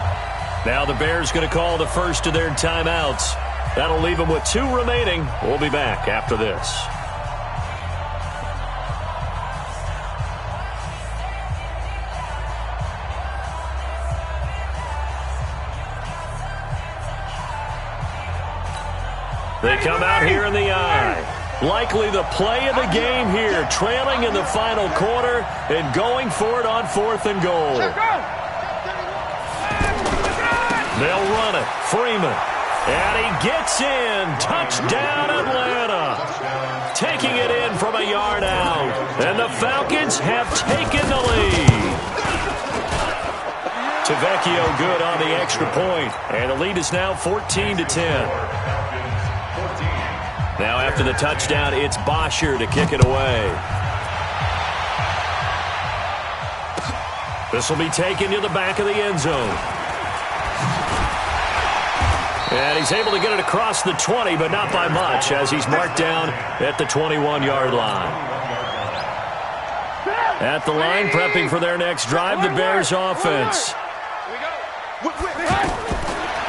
Now the Bears going to call the first of their timeouts. That'll leave them with 2 remaining. We'll be back after this. They come out here in the eye. Likely the play of the game here, trailing in the final quarter and going for it on 4th and goal. They'll run it. Freeman. And he gets in. Touchdown, Atlanta. Taking it in from a yard out. And the Falcons have taken the lead. Tavecchio good on the extra point. And the lead is now 14-10. Now after the touchdown, it's Bosher to kick it away. This will be taken to the back of the end zone. And he's able to get it across the 20, but not by much, as he's marked down at the 21-yard line. At the line, prepping for their next drive, the Bears offense.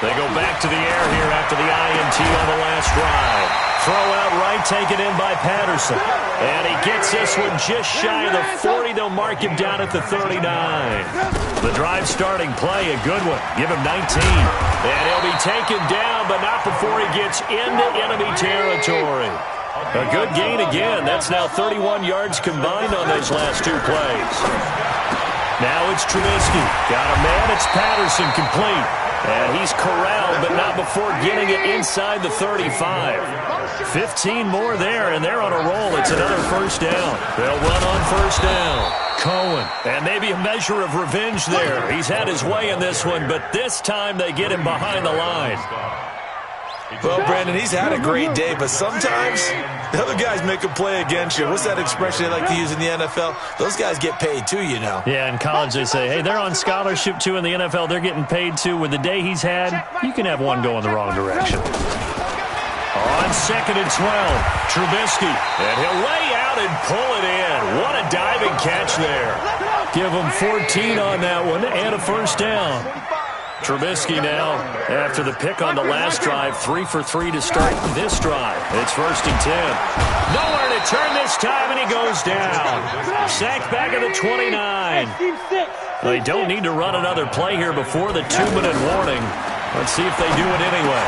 They go back to the air here after the INT on the last drive. Throw out right, taken in by Patterson. And he gets this one just shy of the 40. They'll mark him down at the 39. The drive starting play, a good one. Give him 19. And he'll be taken down, but not before he gets into enemy territory. A good gain again. That's now 31 yards combined on those last 2 plays. Now it's Trubisky. Got a man. It's Patterson complete. And he's corralled, but not before getting it inside the 35. 15 more there, and they're on a roll. It's another first down. They'll run on first down. Cohen, and maybe a measure of revenge there. He's had his way in this one, but this time they get him behind the line. Well, Brandon, he's had a great day, but sometimes the other guys make a play against you. What's that expression they like to use in the NFL? Those guys get paid too, you know. Yeah, in college they say, hey, they're on scholarship too. In the NFL, they're getting paid too. With the day he's had, you can have one going the wrong direction. On 2nd and 12, Trubisky, and he'll lay out and pull it in. What a diving catch there. Give him 14 on that one and a first down. Trubisky now, after the pick on the last drive, 3 for 3 to start this drive. It's 1st and 10. Nowhere to turn this time, and he goes down. Sacked back at the 29. They don't need to run another play here before the 2-minute warning. Let's see if they do it anyway.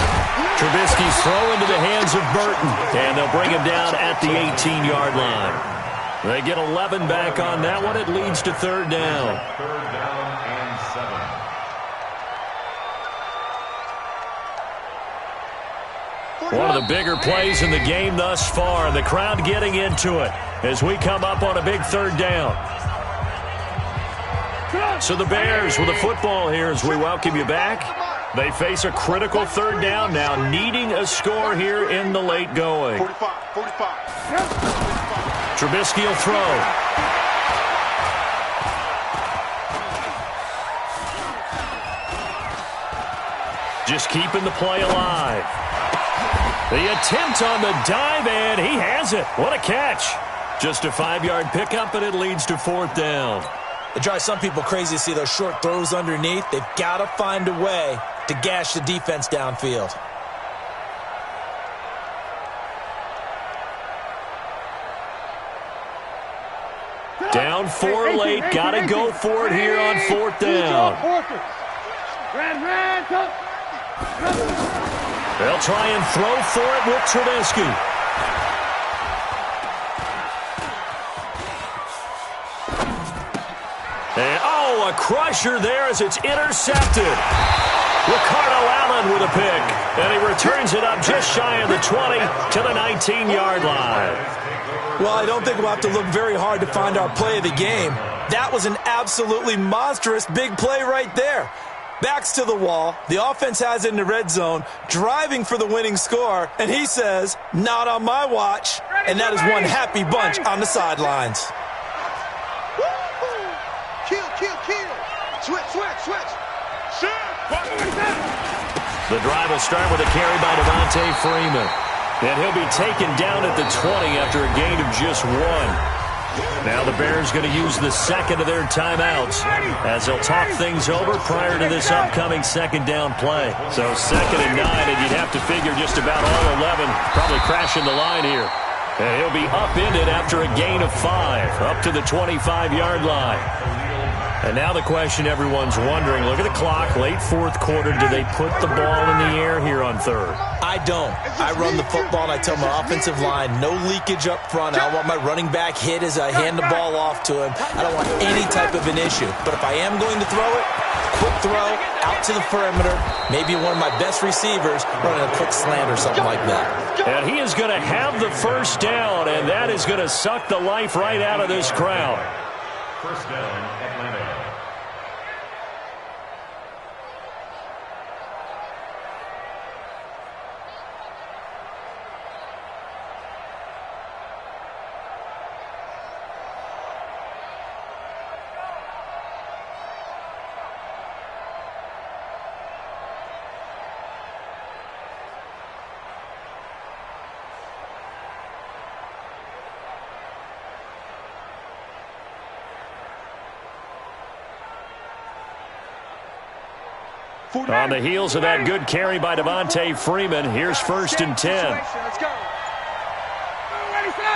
Trubisky's throw into the hands of Burton, and they'll bring him down at the 18-yard line. They get 11 back on that one. It leads to 3rd down. 3rd down and 7. One of the bigger plays in the game thus far, and the crowd getting into it as we come up on a big 3rd down. So the Bears with the football here as we welcome you back. They face a critical 3rd down now, needing a score here in the late going. 45. Trubisky will throw. Just keeping the play alive. The attempt on the dive, and he has it. What a catch. Just a 5-yard pickup, and it leads to 4th down. It drives some people crazy to see those short throws underneath. They've got to find a way to gash the defense downfield. Down 4 late. Got to go for it here on 4th down. They'll try and throw for it with Trubisky. And, a crusher there as it's intercepted. Ricardo Allen with a pick, and he returns it up just shy of the 20 to the 19-yard line. Well, I don't think we'll have to look very hard to find our play of the game. That was an absolutely monstrous big play right there. Backs to the wall, the offense has it in the red zone, driving for the winning score, and he says, not on my watch, and that is one happy bunch on the sidelines. Switch. The drive will start with a carry by Devontae Freeman. And he'll be taken down at the 20 after a gain of just 1. Now the Bears going to use the second of their timeouts as they'll talk things over prior to this upcoming 2nd down play. So 2nd and 9, and you'd have to figure just about all 11 probably crashing the line here. And he'll be upended after a gain of 5, up to the 25-yard line. And now the question everyone's wondering, look at the clock, late 4th quarter, do they put the ball in the air here on 3rd? I don't. I run the football, and I tell my offensive line, no leakage up front. I don't want my running back hit as I hand the ball off to him. I don't want any type of an issue. But if I am going to throw it, quick throw, out to the perimeter, maybe one of my best receivers running a quick slant or something like that. And he is going to have the 1st down, and that is going to suck the life right out of this crowd. 1st down, Atlanta. On the heels of that good carry by Devontae Freeman, here's 1st and 10.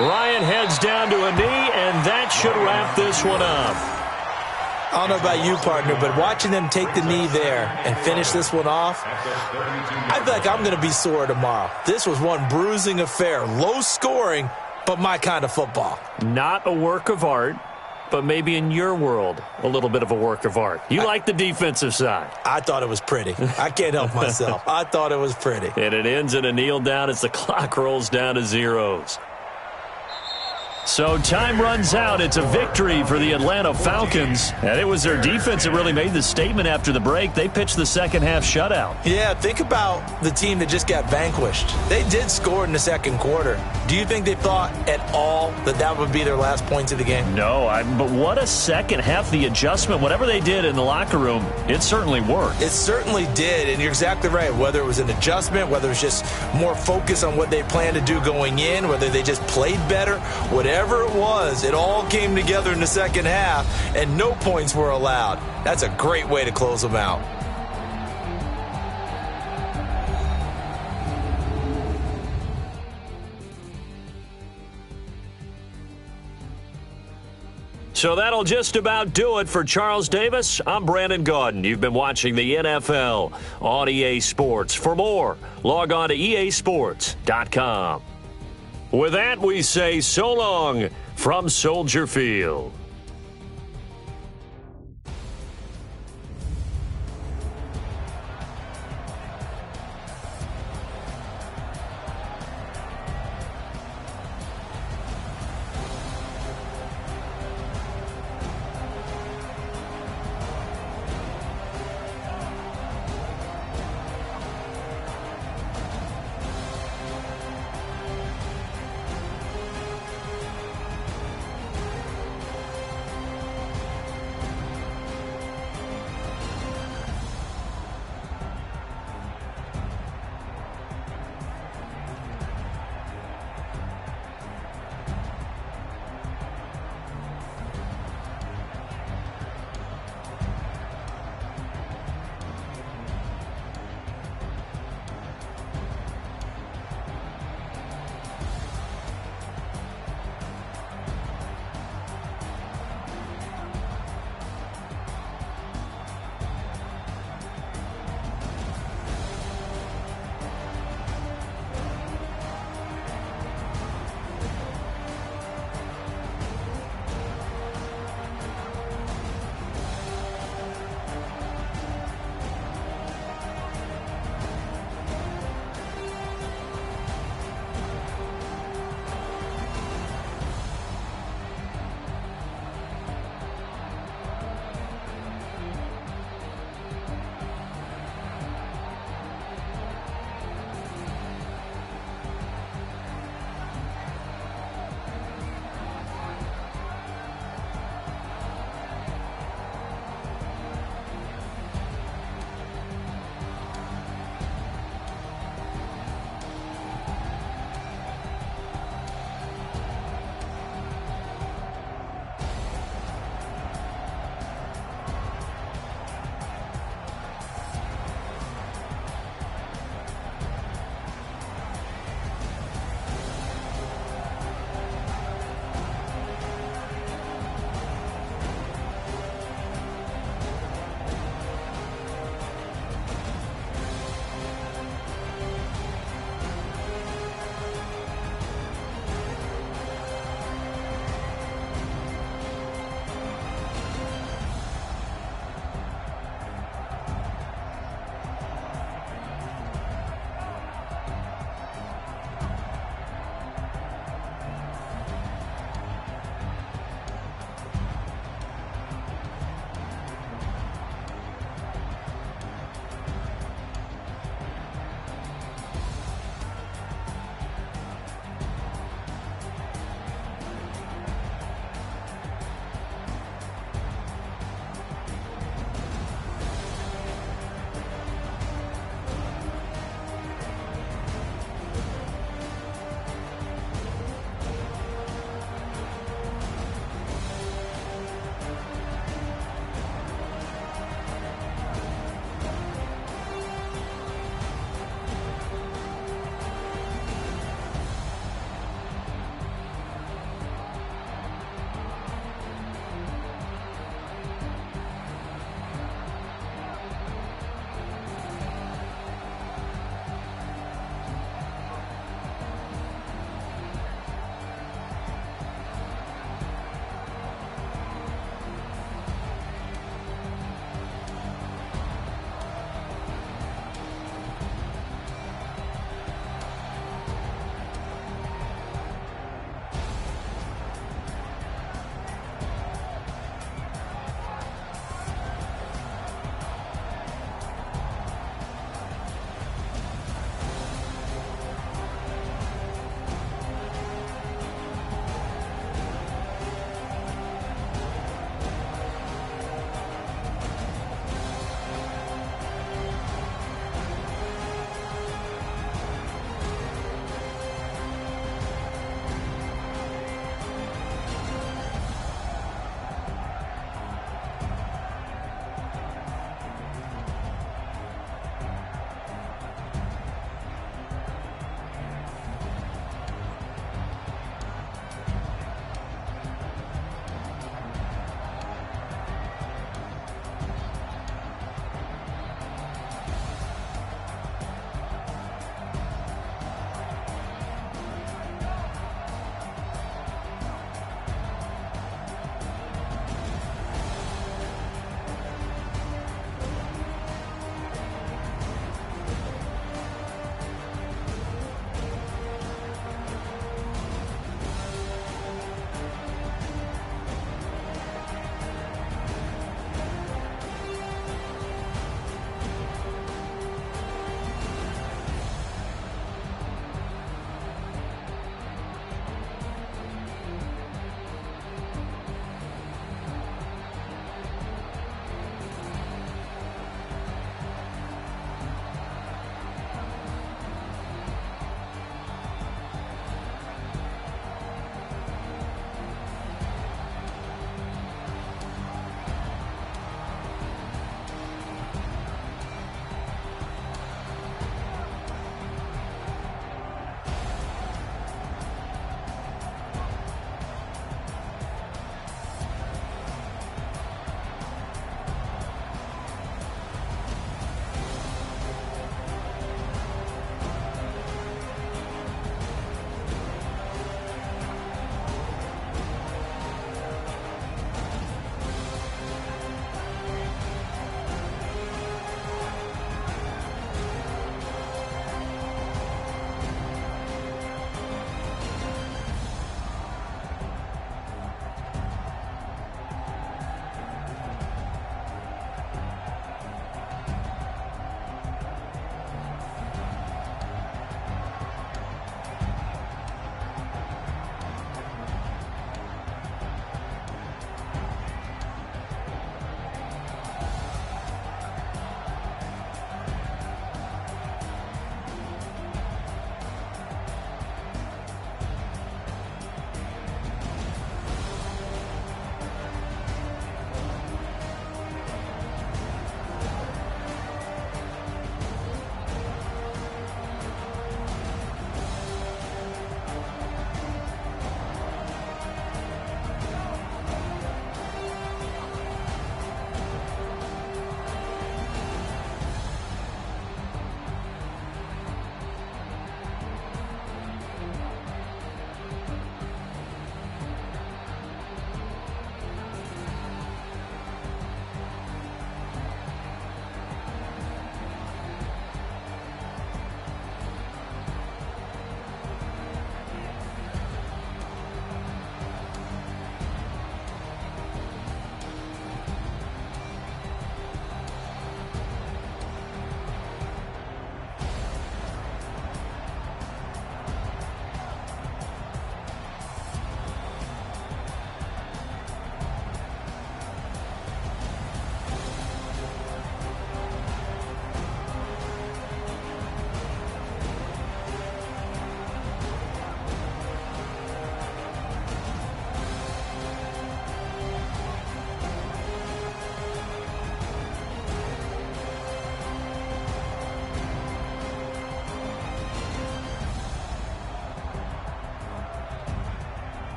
Ryan heads down to a knee, and that should wrap this one up. I don't know about you, partner, but watching them take the knee there and finish this one off, I feel like I'm going to be sore tomorrow. This was one bruising affair, low scoring, but my kind of football. Not a work of art, but maybe in your world, a little bit of a work of art. You like the defensive side. I thought it was pretty. I can't help myself. I thought it was pretty. And it ends in a kneel down as the clock rolls down to zeros. So time runs out. It's a victory for the Atlanta Falcons. And it was their defense that really made the statement after the break. They pitched the second half shutout. Yeah, think about the team that just got vanquished. They did score in the 2nd quarter. Do you think they thought at all that that would be their last points of the game? No, but what a second half. The adjustment, whatever they did in the locker room, it certainly worked. It certainly did, and you're exactly right. Whether it was an adjustment, whether it was just more focus on what they planned to do going in, whether they just played better, whatever it was, it all came together in the second half, and no points were allowed. That's a great way to close them out. So that'll just about do it for Charles Davis. I'm Brandon Gaudin. You've been watching the NFL on EA Sports. For more, log on to easports.com. With that, we say so long from Soldier Field.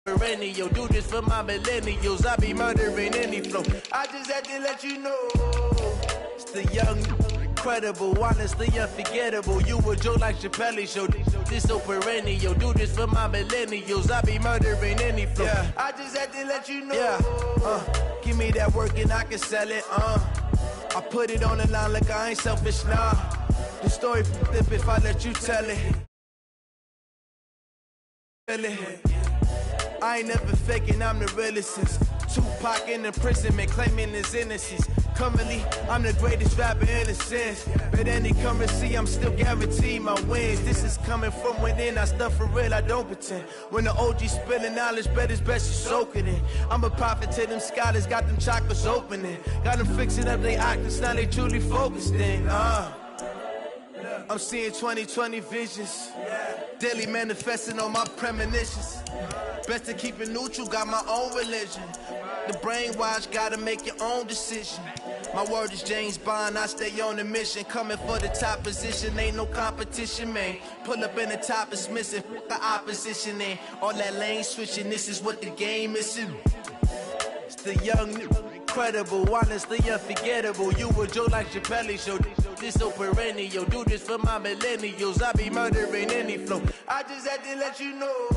Perennial, do this for my millennials. I be murdering any flow. I just had to let you know. It's the young, incredible, honestly unforgettable. You a joke like Chappelle show. This so perennial, do this for my millennials. I be murdering any flow. Yeah. I just had to let you know. Yeah. Give me that work and I can sell it. I put it on the line like I ain't selfish, nah. The story flip if I let you tell it. I ain't never faking, I'm the realest since Tupac in imprisonment, claiming his innocence. Currently, I'm the greatest rapper in a sense. But any currency, I'm still guaranteed my wins. This is coming from within, I stuff for real, I don't pretend. When the OG spilling knowledge, bet it's best you soak it in. I'm a prophet to them scholars, got them chakras opening. Got them fixing up they octaves, now they truly focused in. I'm seeing 2020 visions. Daily manifesting on my premonitions. Best to keep it neutral, got my own religion. The brainwash, gotta make your own decision. My word is James Bond, I stay on the mission. Coming for the top position, ain't no competition, man. Pull up in the top, it's missing, the opposition ain't. All that lane switching, this is what the game is. It's the young, incredible, honestly unforgettable. You a joke like Chappelle show. This so perennial, do this for my millennials. I be murdering any flow. I just had to let you know.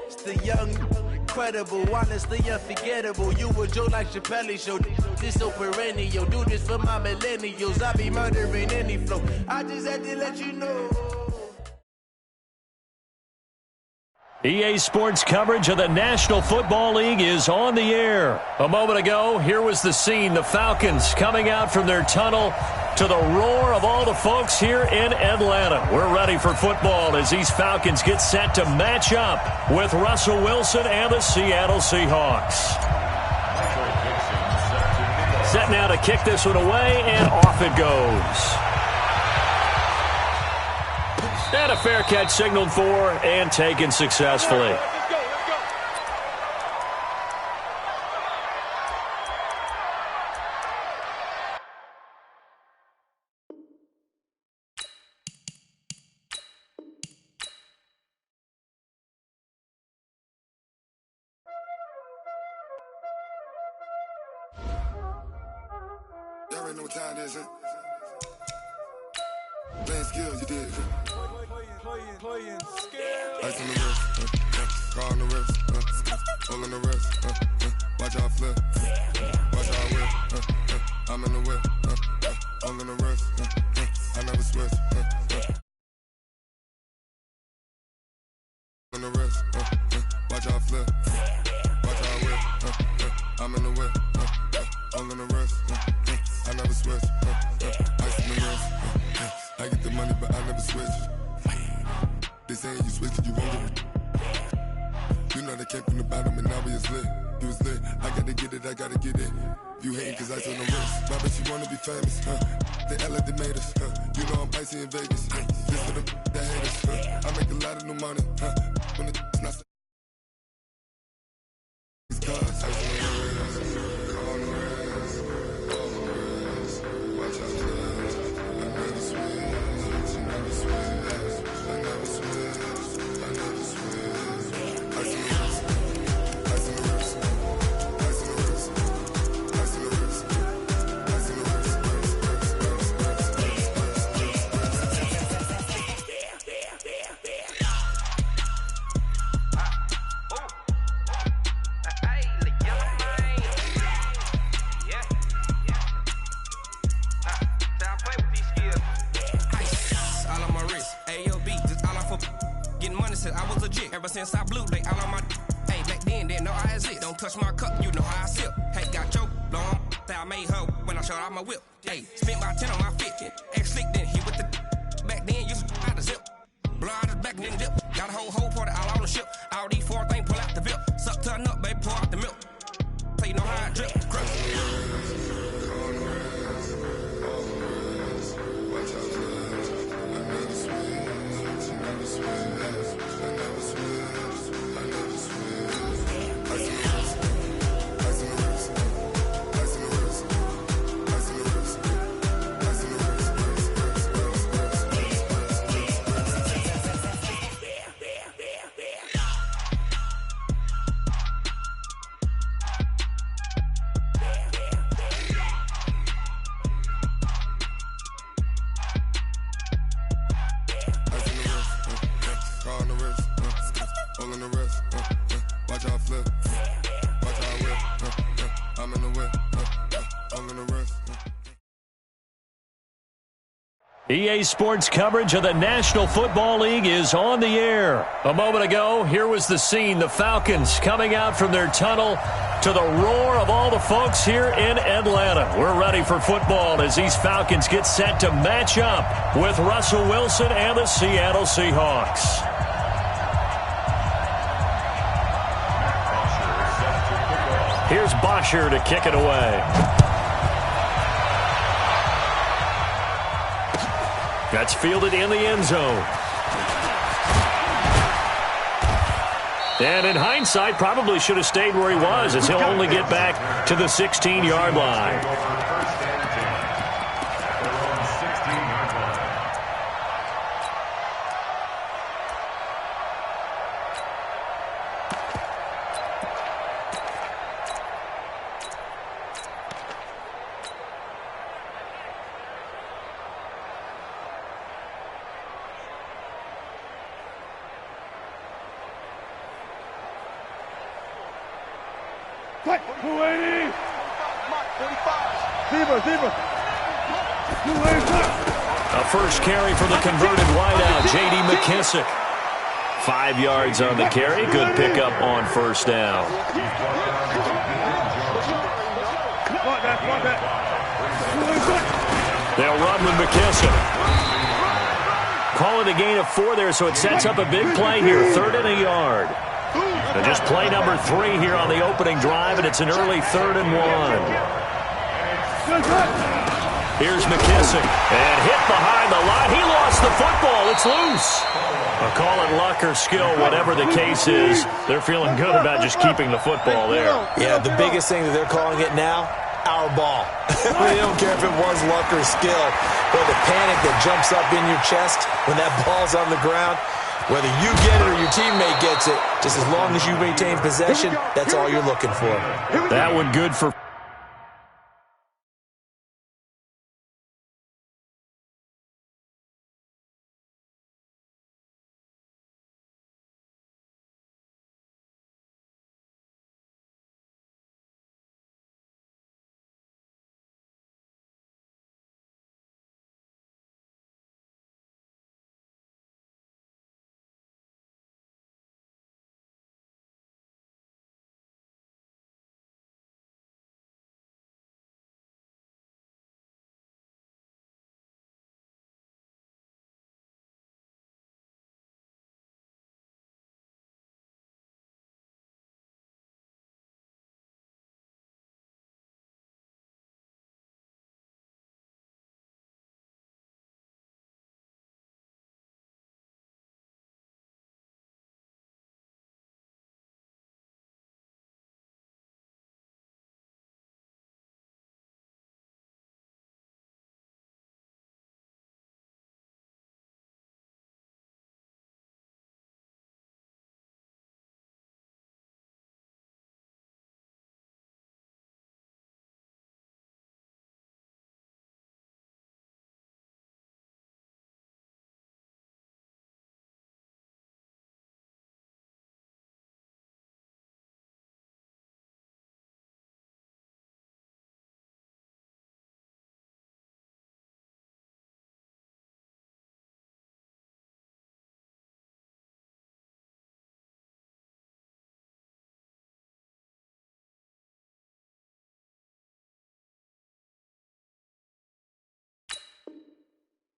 It's the young, incredible, honestly unforgettable. You a joke like Chappelle show. This so perennial, do this for my millennials. I be murdering any flow. I just had to let you know. EA Sports coverage of the National Football League is on the air. A moment ago, here was the scene. The Falcons coming out from their tunnel to the roar of all the folks here in Atlanta. We're ready for football as these Falcons get set to match up with Russell Wilson and the Seattle Seahawks. Set now to kick this one away, and off it goes. And a fair catch signaled for and taken successfully. Y'all already know what time it is, huh? Playing skills, you did. Playing skills. Ice on the wrist, car on the wrist, hole in the wrist, watch how I flip, watch how I whip, I'm in the whip, hole in the wrist, I never switch, in the wrist, watch how I flip, watch how I whip, I'm in the whip, hole in the wrist, I never switch, ice in the wrist, I get the money but I never switch. They saying you switch it, you won't get it. You know they came from the bottom and now we is lit. You was lit, I gotta get it, I gotta get it. You hating cause ice on the wrist. My bitch, you wanna be famous, They Ella, they made us, You know I'm icy in Vegas, This for the that hate us, I make a lot of new money, When it's not it's cause ice on the wrist, on the wrist, on the wrist. Watch out, I never switch, I never switch, I never switch. Ever since I blew, they all on my. Hey, back then, didn't know I exist. Don't touch my cup, you know how I sip. Hey, got your long. That I made her when I showed out my whip. Hey, spent about 10 on my fit. Ex-slick, then he with the. Back then, used to out the zip. Blow out his back, then dip. Got a whole party all on the ship. All these four things, pull out the VIP. Suck to a nut, baby, pour out the milk. So you know how I drip. all in the wrist. Watch how I flip. Watch how I whip. I'm in the whip. All in the wrist. EA Sports coverage of the National Football League is on the air. A moment ago, here was the scene. The Falcons coming out from their tunnel to the roar of all the folks here in Atlanta. We're ready for football as these Falcons get set to match up with Russell Wilson and the Seattle Seahawks. Here's Bosher to kick it away. That's fielded in the end zone. And in hindsight, probably should have stayed where he was, as he'll only get back to the 16-yard line. A first carry for the converted wideout, J.D. McKissick. 5 yards on the carry. Good pickup on first down. They'll run with McKissick. Call it a gain of 4 there, so it sets up a big play here. 3rd and a yard. And just play number 3 here on the opening drive, and it's an early 3rd and 1. Here's McKissick, and hit behind the line. He lost the football. It's loose. A call it luck or skill, whatever the case is. They're feeling good about just keeping the football there. Yeah, the biggest thing that they're calling it now, our ball. They don't care if it was luck or skill, or the panic that jumps up in your chest when that ball's on the ground. Whether you get it or your teammate gets it, just as long as you maintain possession, that's all you're looking for. That one good for...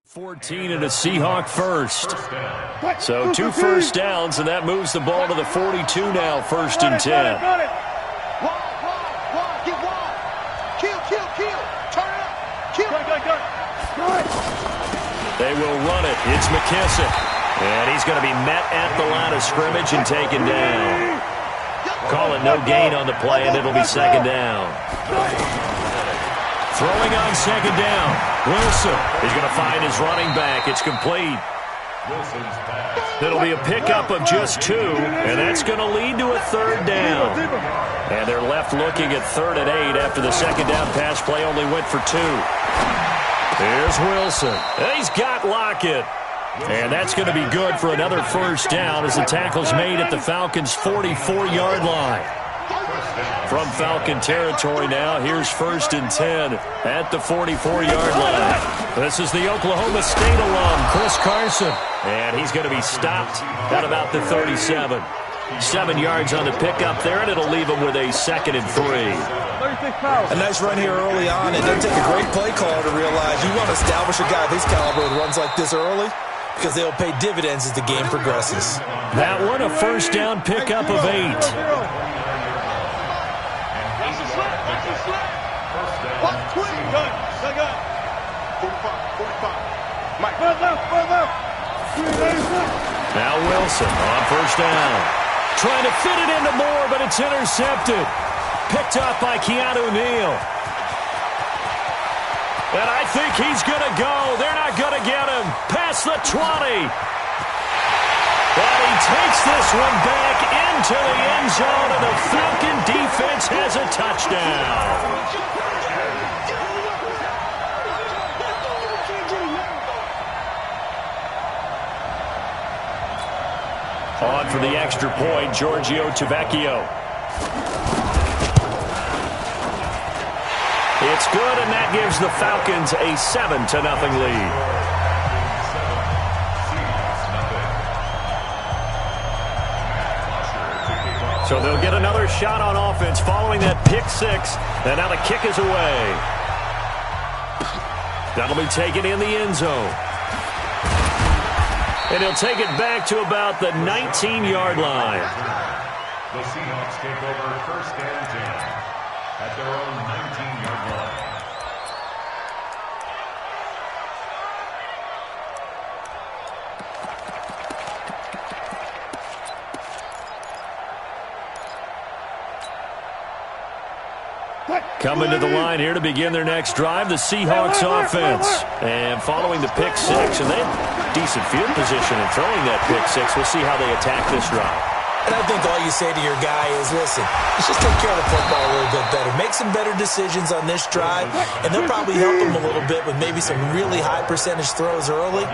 ...14 and a Seahawk first. So 2 first downs, and that moves the ball to the 42 now, 1st and 10. Get wide. Kill. Turn it up. Kill. They will run it. It's McKissick. And he's going to be met at the line of scrimmage and taken down. Call it no gain on the play, and it'll be 2nd down. Throwing on 2nd down. Wilson is going to find his running back. It's complete. It'll be a pickup of just 2, and that's going to lead to a 3rd down. And they're left looking at 3rd and 8 after the 2nd down pass play only went for 2. Here's Wilson. And he's got Lockett. And that's going to be good for another first down as the tackle's made at the Falcons' 44-yard line. From Falcon territory now, here's 1st and 10 at the 44-yard line. This is the Oklahoma State alum, Chris Carson. And he's going to be stopped at about the 37. 7 yards on the pickup there, and it'll leave him with a 2nd and 3. A nice run here early on. It doesn't take a great play caller to realize you want to establish a guy of his caliber with runs like this early because they'll pay dividends as the game progresses. That one, a first down pickup of 8. Now Wilson on first down. Trying to fit it into Moore, but it's intercepted. Picked up by Keanu Neal. And I think he's going to go. They're not going to get him. Past the 20. And he takes this one back into the end zone, and the Falcon defense has a touchdown. On for the extra point, Giorgio Tavecchio. It's good, and that gives the Falcons a 7-0 lead. So they'll get another shot on offense following that pick 6, and now the kick is away. That'll be taken in the end zone. And he'll take it back to about the 19-yard line. The Seahawks take over 1st and 10 at their own 19-yard line. Coming to the line here to begin their next drive, the Seahawks offense. And following the pick 6, and they have decent field position in throwing that pick 6. We'll see how they attack this drive. And I think all you say to your guy is, listen, let's just take care of the football a little bit better. Make some better decisions on this drive, and they'll probably help him a little bit with maybe some really high percentage throws early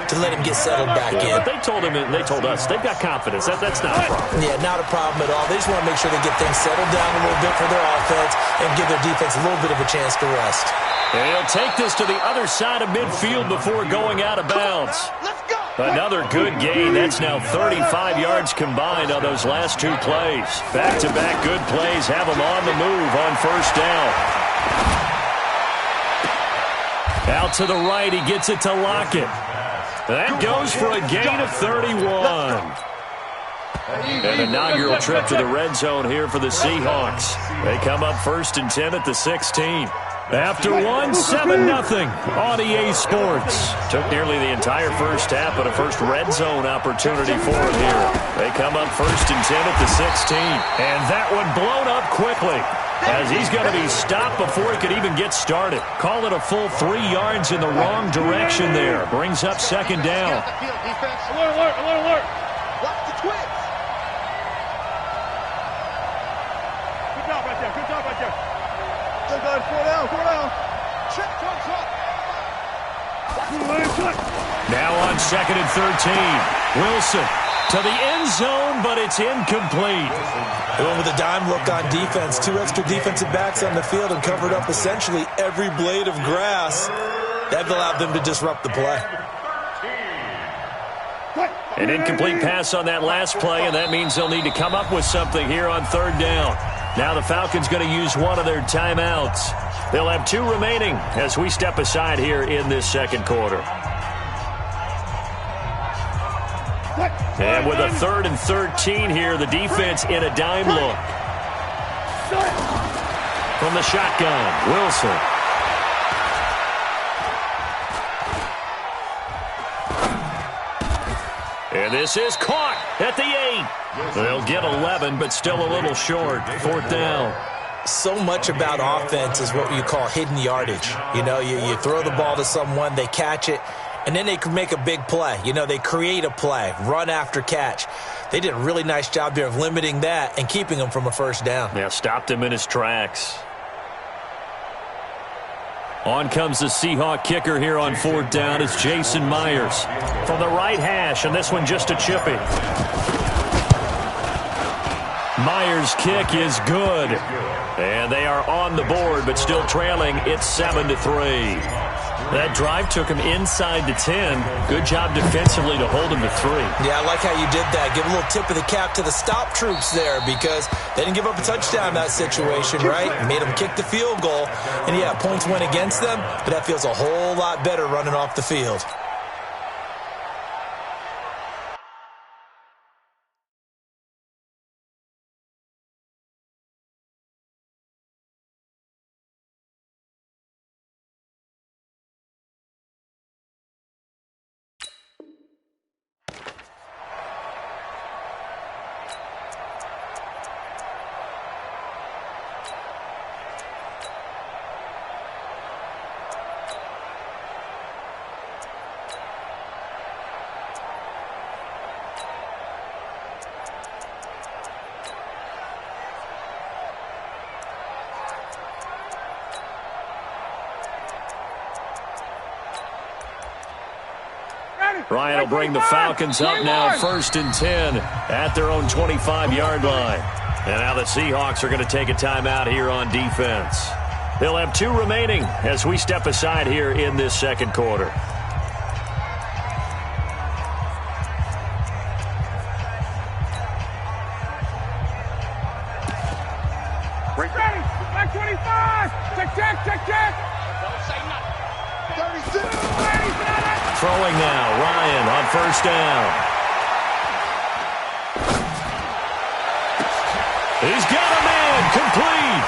to let him get settled back in. But they told him, and they told us, they've got confidence. That's not a problem. Yeah, not a problem at all. They just want to make sure they get things settled down a little bit for their offense and give their defense a little bit of a chance to rest. And he'll take this to the other side of midfield before going out of bounds. Another good gain. That's now 35 yards combined on those last 2 plays. Back-to-back good plays have him on the move on first down. Out to the right, he gets it to Lockett. That goes for a gain of 31. An inaugural trip to the red zone here for the Seahawks. They come up 1st and 10 at the 16. After 7-0 on EA Sports. Took nearly the entire first half, but a first red zone opportunity for him here. They come up 1st and 10 at the 16. And that one blown up quickly, as he's going to be stopped before he could even get started. Call it a full 3 yards in the wrong direction there. Brings up 2nd down. Alert, alert, alert. Watch the twins. Good job right there. Good job right there. Good job. 4 down. 4 down. Check. Now on 2nd and 13. Wilson to the end zone, but it's incomplete. They went with a dime look on defense. 2 extra defensive backs on the field and covered up essentially every blade of grass. That allowed them to disrupt the play. An incomplete pass on that last play, and that means they'll need to come up with something here on 3rd down. Now the Falcons going to use one of their timeouts. They'll have 2 remaining as we step aside here in this 2nd quarter. And with a 3rd and 13 here, the defense in a dime look. From the shotgun, Wilson. And this is caught at the 8. They'll get 11, but still a little short. 4th down. So much about offense is what you call hidden yardage. You know, you throw the ball to someone, they catch it, and then they can make a big play. You know, they create a play, run after catch. They did a really nice job there of limiting that and keeping him from a first down. Yeah, stopped him in his tracks. On comes the Seahawk kicker here on 4th down. It's Jason Myers from the right hash, and this one just a chippy. Myers' kick is good. And they are on the board, but still trailing. It's 7-3. That drive took him inside the 10. Good job defensively to hold him to 3. Yeah, I like how you did that. Give a little tip of the cap to the stop troops there because they didn't give up a touchdown in that situation, right? Made them kick the field goal. And, yeah, points went against them, but that feels a whole lot better running off the field. Ryan will bring the Falcons up now 1st and 10 at their own 25-yard line. And now the Seahawks are going to take a timeout here on defense. They'll have 2 remaining as we step aside here in this second quarter. Ready, back 25. Check. Don't say nothing. 36. Throwing now, Ryan on 1st down. He's got a man, complete.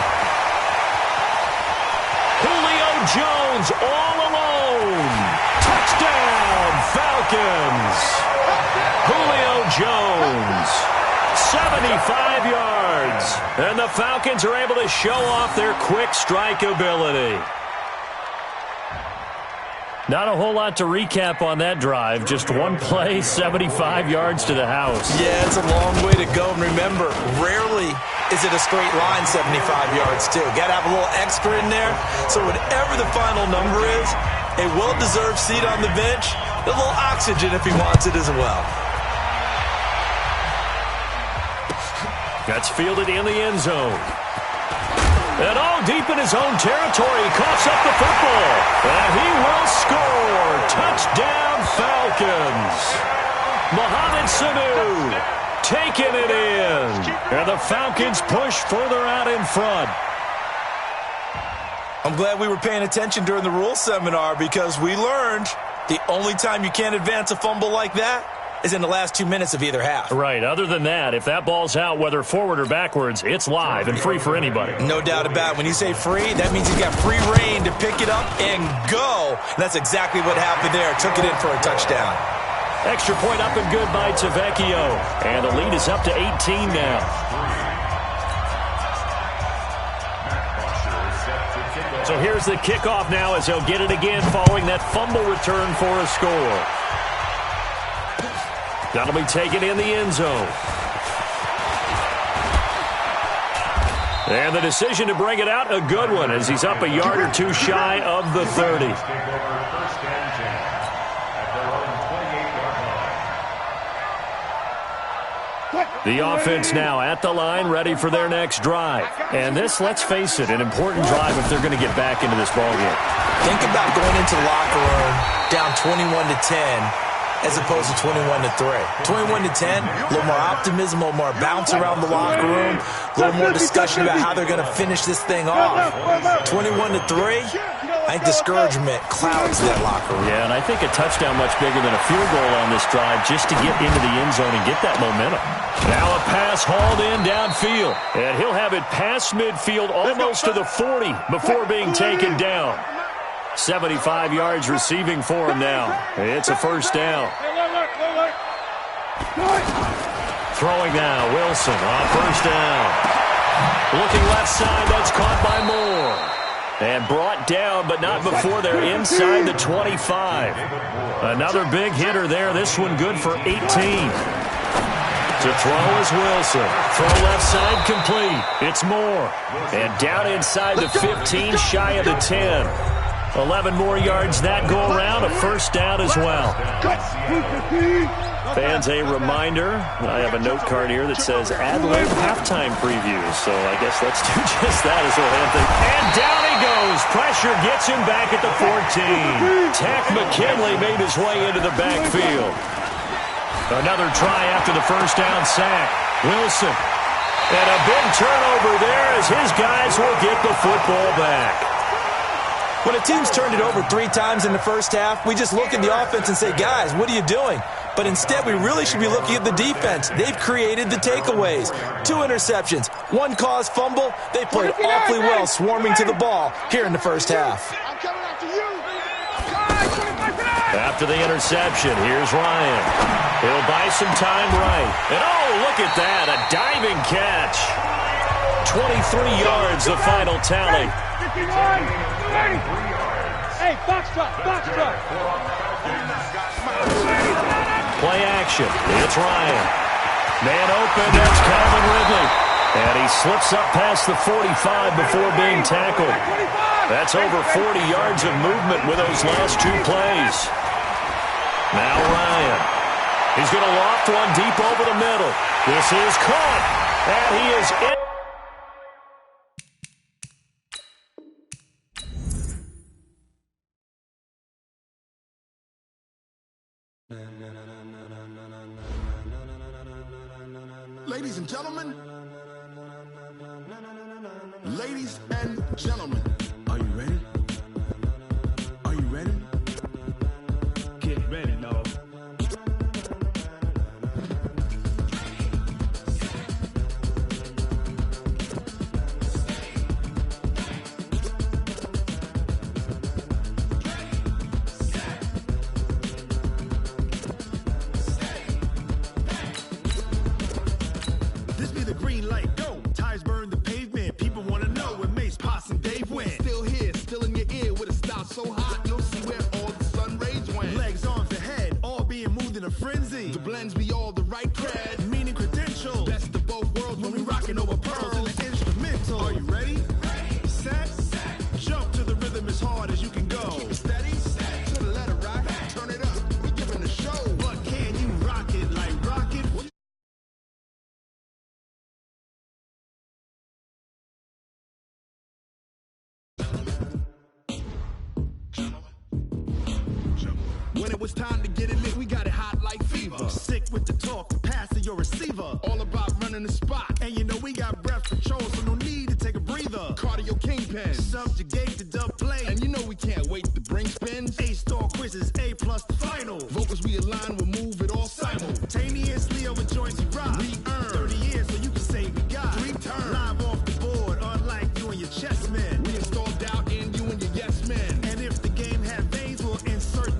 Julio Jones all alone. Touchdown, Falcons. Julio Jones, 75 yards. And the Falcons are able to show off their quick strike ability. Not a whole lot to recap on that drive. Just one play, 75 yards to the house. Yeah, it's a long way to go. And remember, rarely is it a straight line 75 yards, too. Got to have a little extra in there. So whatever the final number is, a well-deserved seat on the bench, a little oxygen if he wants it as well. That's fielded in the end zone. And all deep in his own territory, he coughs up the football. And he will score. Touchdown, Falcons. Mohamed Sanu taking it in. And the Falcons push further out in front. I'm glad we were paying attention during the rules seminar because we learned the only time you can't advance a fumble like that is in the last 2 minutes of either half. Right. Other than that, if that ball's out, whether forward or backwards, it's live and free for anybody. No doubt about it. When you say free, that means he's got free reign to pick it up and go. And that's exactly what happened there. Took it in for a touchdown. Extra point up and good by Tavecchio. And the lead is up to 18 now. So here's the kickoff now as he'll get it again following that fumble return for a score. That'll be taken in the end zone. And the decision to bring it out, a good one, as he's up a yard or 2 shy of the 30. The offense now at the line, ready for their next drive. And this, let's face it, an important drive if they're going to get back into this ballgame. Think about going into the locker room down 21-10. As opposed to 21-3. 21-10, a little more optimism, a little more bounce around the locker room, a little more discussion about how they're going to finish this thing off. 21-3, I think discouragement clouds that locker room. Yeah, and I think a touchdown much bigger than a field goal on this drive just to get into the end zone and get that momentum. Now a pass hauled in downfield, and he'll have it past midfield almost to the 40 before being taken down. 75 yards receiving for him now. It's a 1st down. Throwing now, Wilson on 1st down. Looking left side, that's caught by Moore. And brought down, but not before they're inside the 25. Another big hitter there, this one good for 18. To throw is Wilson. Throw left side complete. It's Moore. And down inside the 15, shy of the 10. 11 more yards that go around, a first down as well. Fans, a reminder, I have a note card here that says ad-lib halftime preview, so I guess let's do just that as well. And down he goes. Pressure gets him back at the 14. Tech McKinley made his way into the backfield. Another try after the first down sack. Wilson. And a big turnover there as his guys will get the football back. When a team's turned it over 3 times in the first half, we just look at the offense and say, guys, what are you doing? But instead, we really should be looking at the defense. They've created the takeaways. 2 interceptions, 1 caused fumble. They played awfully well swarming to the ball here in the first half. After the interception, here's Ryan. He'll buy some time right. And oh, look at that, a diving catch. 23 yards, the final tally. Hey, box truck. Play action. It's Ryan. Man open, that's Calvin Ridley. And he slips up past the 45 before being tackled. That's over 40 yards of movement with those last 2 plays. Now Ryan. He's going to loft one deep over the middle. This is caught. And he is in. Ladies and gentlemen, are you ready? Are you ready? Get ready, dog. This be the green light, go. Tires burn the pavement. People want to know where Mace, Poss, and Dave went. Still here, still in your ear with a style so hot, you'll see where all the sun rays went. Legs, arms, and head, all being moved in a frenzy. The blends be all the right cred. Meaning credentials. Best of both worlds when we rockin' over pearls and the instrumental. Are you ready? Set, jump to the rhythm as hard as you can go. Keep it steady, to the letter right. Turn it up, we giving the show. But can you rock it like rocket? When it was time to get it lit, we got it hot like fever. Sick with the talk, pass to your receiver. All about running the spot. And you know we got breath control, so no need to take a breather. Cardio kingpin. Subjugate the dub play. And you know we can't wait to bring spins. A-star quizzes, A+ the final. Vocals we align, we'll move it all Simultaneously over joints we rock. We earn 30 years so you can say we got 3 turns. Live off the board, unlike you and your chess men. We install doubt in you and your yes men. And if the game had veins, we'll insert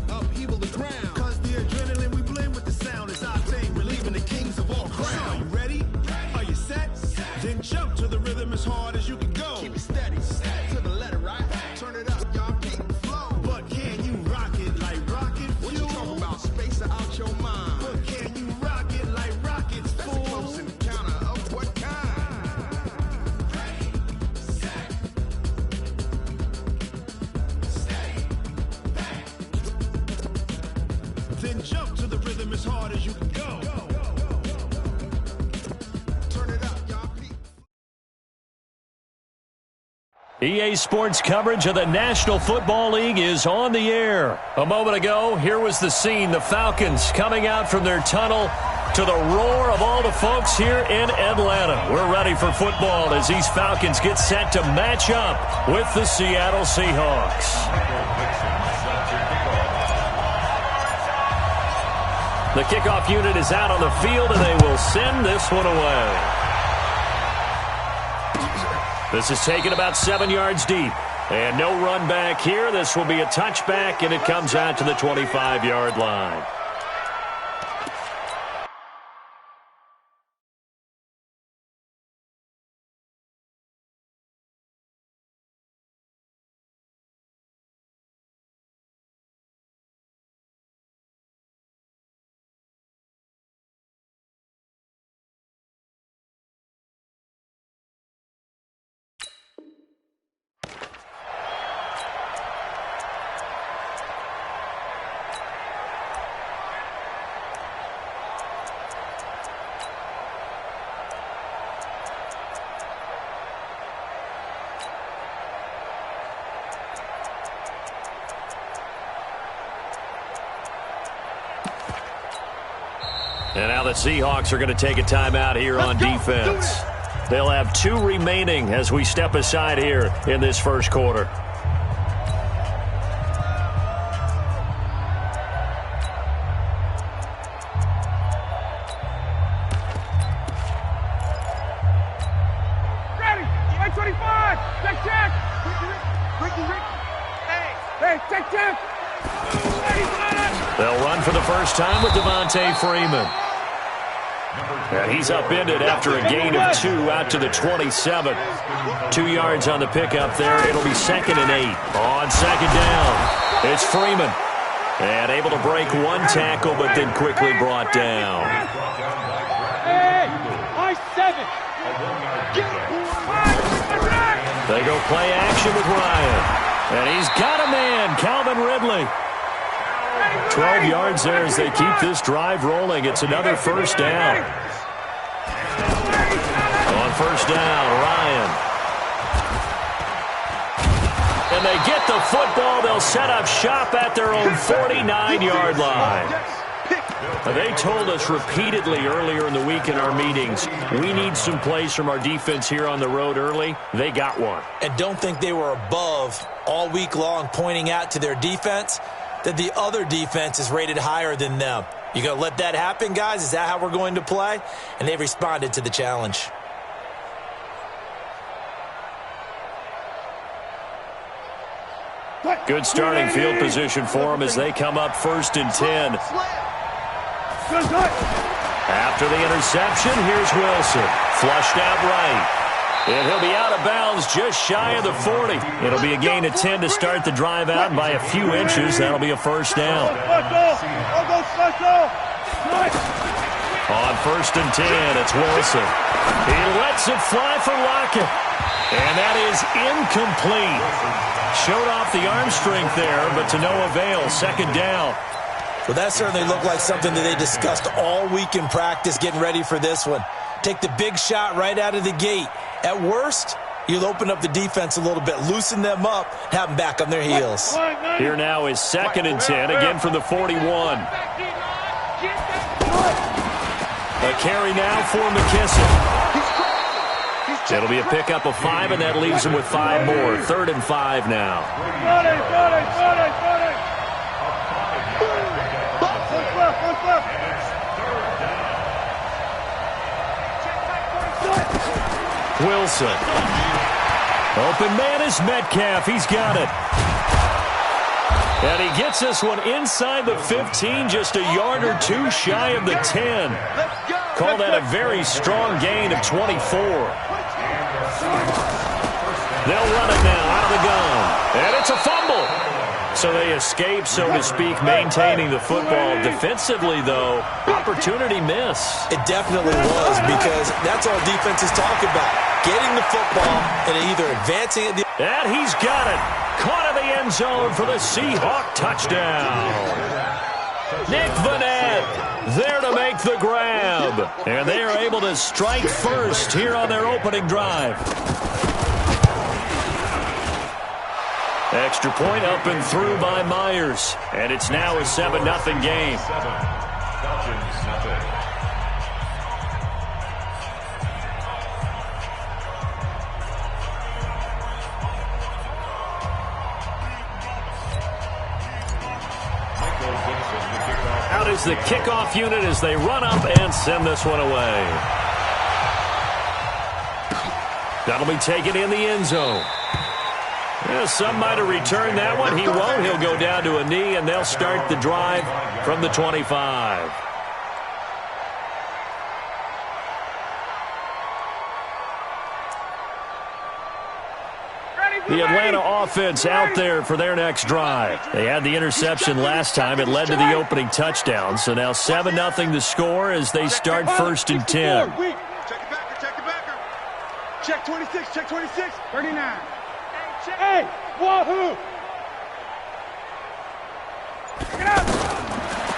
Upheaval the ground. Cause the adrenaline we blend with the sound is our thing. Relieving the kings of all So are crown. you ready? Are you set? Then jump to the rhythm as hard as you can go. Keep it steady, to the letter right. Turn it up, y'all keep the flow. But can you rock it like rocket What you fuel? talking about? Space or out your mind? But can you rock it like rockets, That's a fool? close encounter of what kind? Then jump to the rhythm as hard as you can go. Turn it up, y'all keep. EA Sports coverage of the National Football League is on the air. A moment ago, here was the scene. The Falcons coming out from their tunnel to the roar of all the folks here in Atlanta. We're ready for football as these Falcons get set to match up with the Seattle Seahawks. The kickoff unit is out on the field, and they will send this one away. This is taken about 7 yards deep. And no run back here. This will be a touchback, and it comes out to the 25-yard line. the Seahawks are going to take a timeout here on defense. They'll have 2 remaining as we step aside here in this first quarter. Ready. 25. Check. Hey, check. They'll run for the first time with Devontae Freeman. And he's upended after a gain of 2 out to the 27. 2 yards on the pickup there. It'll be 2nd and 8. On 2nd down, it's Freeman. And able to break 1 tackle, but then quickly brought down. Hey, I-7. They go play action with Ryan. And he's got a man, Calvin Ridley. 12 yards there as they keep this drive rolling. It's another first down. On first down, Ryan. And they get the football. They'll set up shop at their own 49-yard line. They told us repeatedly earlier in the week in our meetings, we need some plays from our defense here on the road early. They got one. And don't think they were above all week long pointing out to their defense that the other defense is rated higher than them. You going to let that happen, guys? Is that how we're going to play? And they responded to the challenge. Good starting field position for them as they come up 1st and 10. After the interception, here's Wilson. Flushed out right. And he'll be out of bounds just shy of the 40. It'll be a gain of 10 to start the drive out by a few inches. That'll be a first down. On 1st and 10, it's Wilson. He lets it fly for Lockett. And that is incomplete. Showed off the arm strength there, but to no avail. 2nd down. Well, that certainly looked like something that they discussed all week in practice getting ready for this one. Take the big shot right out of the gate. At worst, you'll open up the defense a little bit, loosen them up, have them back on their heels. Here now is 2nd and 10, again from the 41. A carry now for McKissick. It'll be a pickup of 5, and that leaves him with 5 more. 3rd and 5 now. Wilson. Open man is Metcalf. He's got it. And he gets this one inside the 15, just a yard or 2 shy of the 10. Call that a very strong gain of 24. They'll run it now out of the gun. And it's a fumble. So they escape, so to speak, maintaining the football. Defensively, though, opportunity miss. It definitely was, because that's all defenses talk about. Getting the football and either advancing it. And he's got it. Caught in the end zone for the Seahawk touchdown. Nick Vanette there to make the grab. And they are able to strike first here on their opening drive. Extra point up and through by Myers. And it's now a 7-0 game. Out is the kickoff unit as they run up and send this one away. That'll be taken in the end zone. Yeah, some might have returned that one. He won't. He'll go down to a knee, and they'll start the drive from the 25. The Atlanta offense out there for their next drive. They had the interception last time. It led to the opening touchdown. So now 7-0 the score as they start 1st and 10. Check it backer. Check 26, check 26. 39. Hey, wahoo!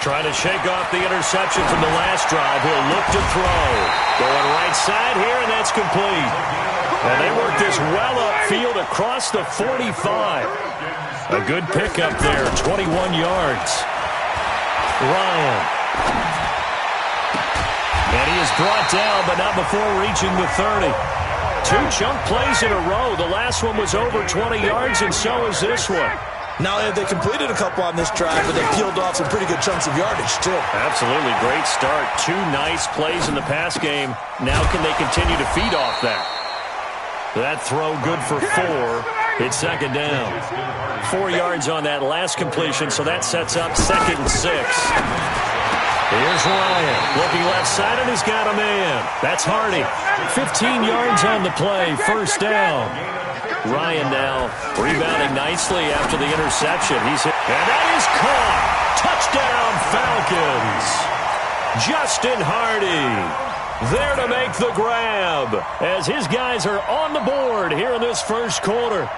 Trying to shake off the interception from the last drive. He'll look to throw. Going right side here, and that's complete. And they work this well upfield across the 45. A good pickup there, 21 yards. Ryan. And he is brought down, but not before reaching the 30. 2 chunk plays in a row. The last one was over 20 yards, and so is this one. Not only have they completed a couple on this drive, but they peeled off some pretty good chunks of yardage, too. Absolutely great start. 2 nice plays in the pass game. Now can they continue to feed off that? That throw good for 4. It's second down. 4 yards on that last completion, so that sets up 2nd and 6. Here's Ryan. Looking left side, and he's got a man. That's Hardy. 15 yards on the play. First down. Ryan now rebounding nicely after the interception. He's hit, and that is caught. Touchdown, Falcons. Justin Hardy there to make the grab as his guys are on the board here in this first quarter.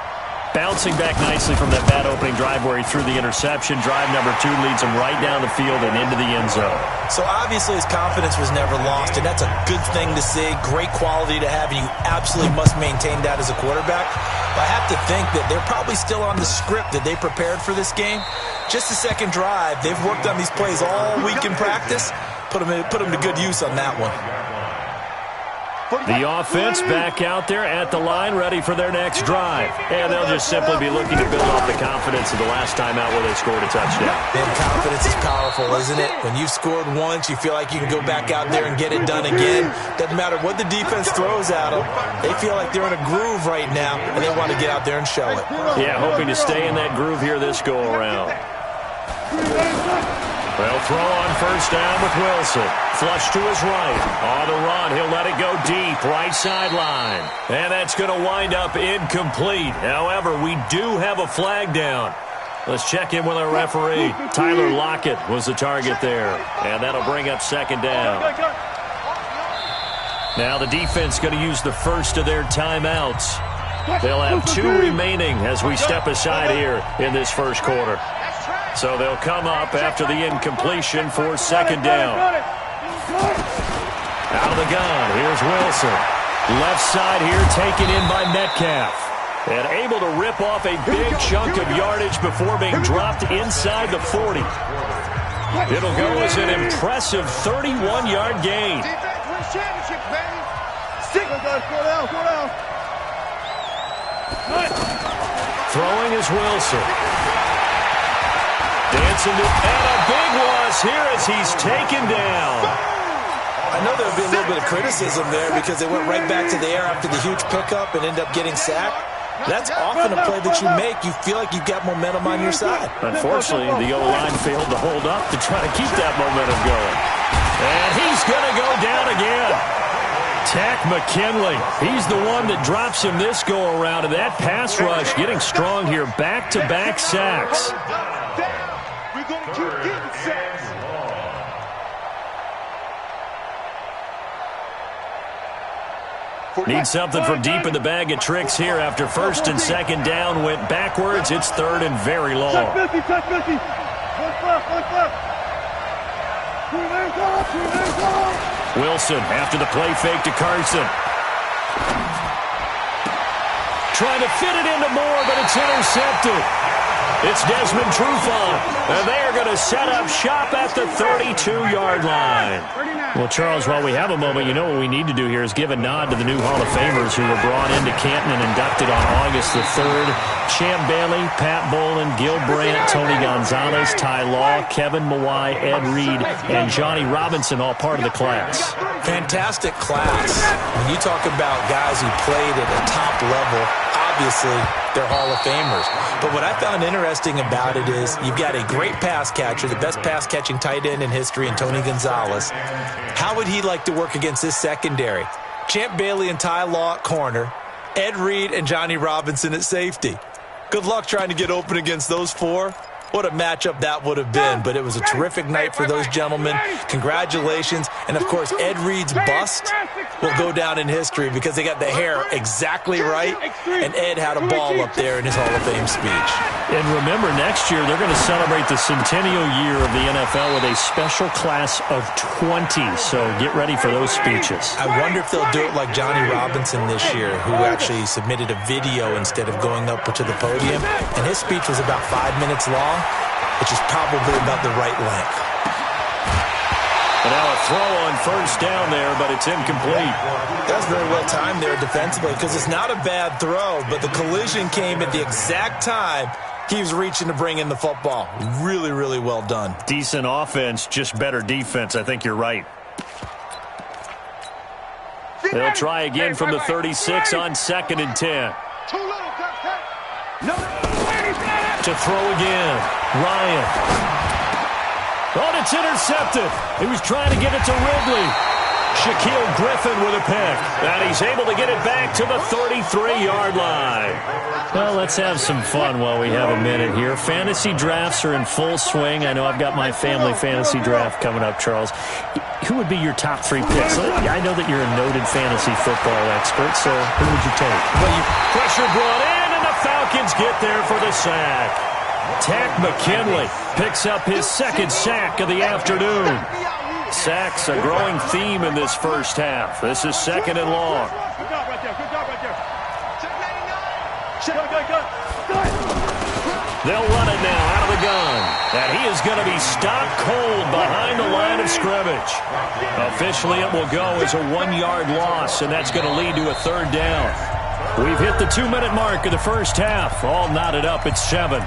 Bouncing back nicely from that bad opening drive where he threw the interception. Drive number 2 leads him right down the field and into the end zone. So obviously his confidence was never lost, and that's a good thing to see. Great quality to have, and you absolutely must maintain that as a quarterback. But I have to think that they're probably still on the script that they prepared for this game. Just the second drive. They've worked on these plays all week in practice. Put them to good use on that one. The offense back out there at the line, ready for their next drive. And they'll just simply be looking to build off the confidence of the last time out where they scored a touchdown. Man, confidence is powerful, isn't it? When you've scored once, you feel like you can go back out there and get it done again. Doesn't matter what the defense throws at them. They feel like they're in a groove right now, and they want to get out there and show it. Yeah, hoping to stay in that groove here this go-around. They'll throw on first down with Wilson. Flush to his right. On the run, he'll let it go deep. Right sideline. And that's going to wind up incomplete. However, we do have a flag down. Let's check in with our referee. Tyler Lockett was the target there. And that'll bring up second down. Now the defense going to use the first of their timeouts. They'll have 2 remaining as we step aside here in this first quarter. So they'll come up after the incompletion for second down. Out of the gun, here's Wilson. Left side here taken in by Metcalf. And able to rip off a big chunk of yardage before being dropped inside the 40. It'll go as an impressive 31-yard gain. Throwing is Wilson. Dancing to, and a big loss here as he's taken down. I know there'll be a little bit of criticism there because they went right back to the air after the huge pickup and ended up getting sacked. That's often a play that you make. You feel like you've got momentum on your side. Unfortunately, the O-line failed to hold up to try to keep that momentum going. And he's going to go down again. Tack McKinley. He's the one that drops him this go-around. And that pass rush getting strong here. Back-to-back sacks. We're going to keep getting sacks. Need something from deep in the bag of tricks here after first and second down went backwards. It's third and very long. Touch 50. One left. Wilson after the play fake to Carson. Trying to fit it into Moore, but it's intercepted. It's Desmond Trufant, and they are going to set up shop at the 32-yard line. Well, Charles, while we have a moment, you know what we need to do here is give a nod to the new Hall of Famers who were brought into Canton and inducted on August the 3rd. Champ Bailey, Pat Bolin, Gil Brandt, Tony Gonzalez, Ty Law, Kevin Mawai, Ed Reed, and Johnny Robinson, all part of the class. Fantastic class. When you talk about guys who played at a top level, obviously they're Hall of Famers. But what I found interesting about it is you've got a great pass catcher, the best pass-catching tight end in history, in Tony Gonzalez. How would he like to work against this secondary? Champ Bailey and Ty Law at corner, Ed Reed and Johnny Robinson at safety. Good luck trying to get open against those 4. What a matchup that would have been. But it was a terrific night for those gentlemen. Congratulations. And, of course, Ed Reed's bust will go down in history because they got the hair exactly right. And Ed had a ball up there in his Hall of Fame speech. And remember, next year they're going to celebrate the centennial year of the NFL with a special class of 20. So get ready for those speeches. I wonder if they'll do it like Johnny Robinson this year, who actually submitted a video instead of going up to the podium. And his speech was about 5 minutes long, which is probably about the right length. And now a throw on first down there, but it's incomplete. That's very well timed there defensively because it's not a bad throw, but the collision came at the exact time he was reaching to bring in the football. Really, really well done. Decent offense, just better defense. I think you're right. They'll try again from the 36 on 2nd and 10. To throw again. Ryan. Oh, it's intercepted. He was trying to get it to Ridley. Shaquille Griffin with a pick. And he's able to get it back to the 33-yard line. Well, let's have some fun while we have a minute here. Fantasy drafts are in full swing. I know I've got my family fantasy draft coming up, Charles. Who would be your top 3 picks? I know that you're a noted fantasy football expert, so who would you take? Well, pressure brought in, and the Falcons get there for the sack. Tack McKinley picks up his 2nd sack of the afternoon. Sacks a growing theme in this first half. This is 2nd and long. Good job right there. Good job right there. Check 99. They'll run it now out of the gun. And he is going to be stopped cold behind the line of scrimmage. Officially, it will go as a 1-yard loss, and that's going to lead to a 3rd down. We've hit the 2-minute mark of the first half. All knotted up at 7.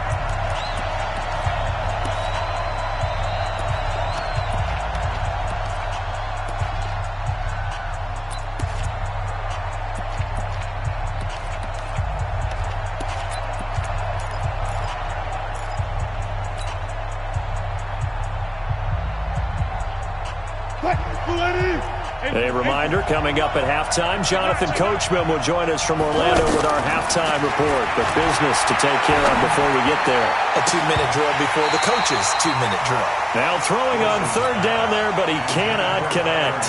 A reminder, coming up at halftime, Jonathan Coachman will join us from Orlando with our halftime report. But business to take care of before we get there. A 2-minute drill before the coach's 2-minute drill. Now throwing on 3rd down there, but he cannot connect.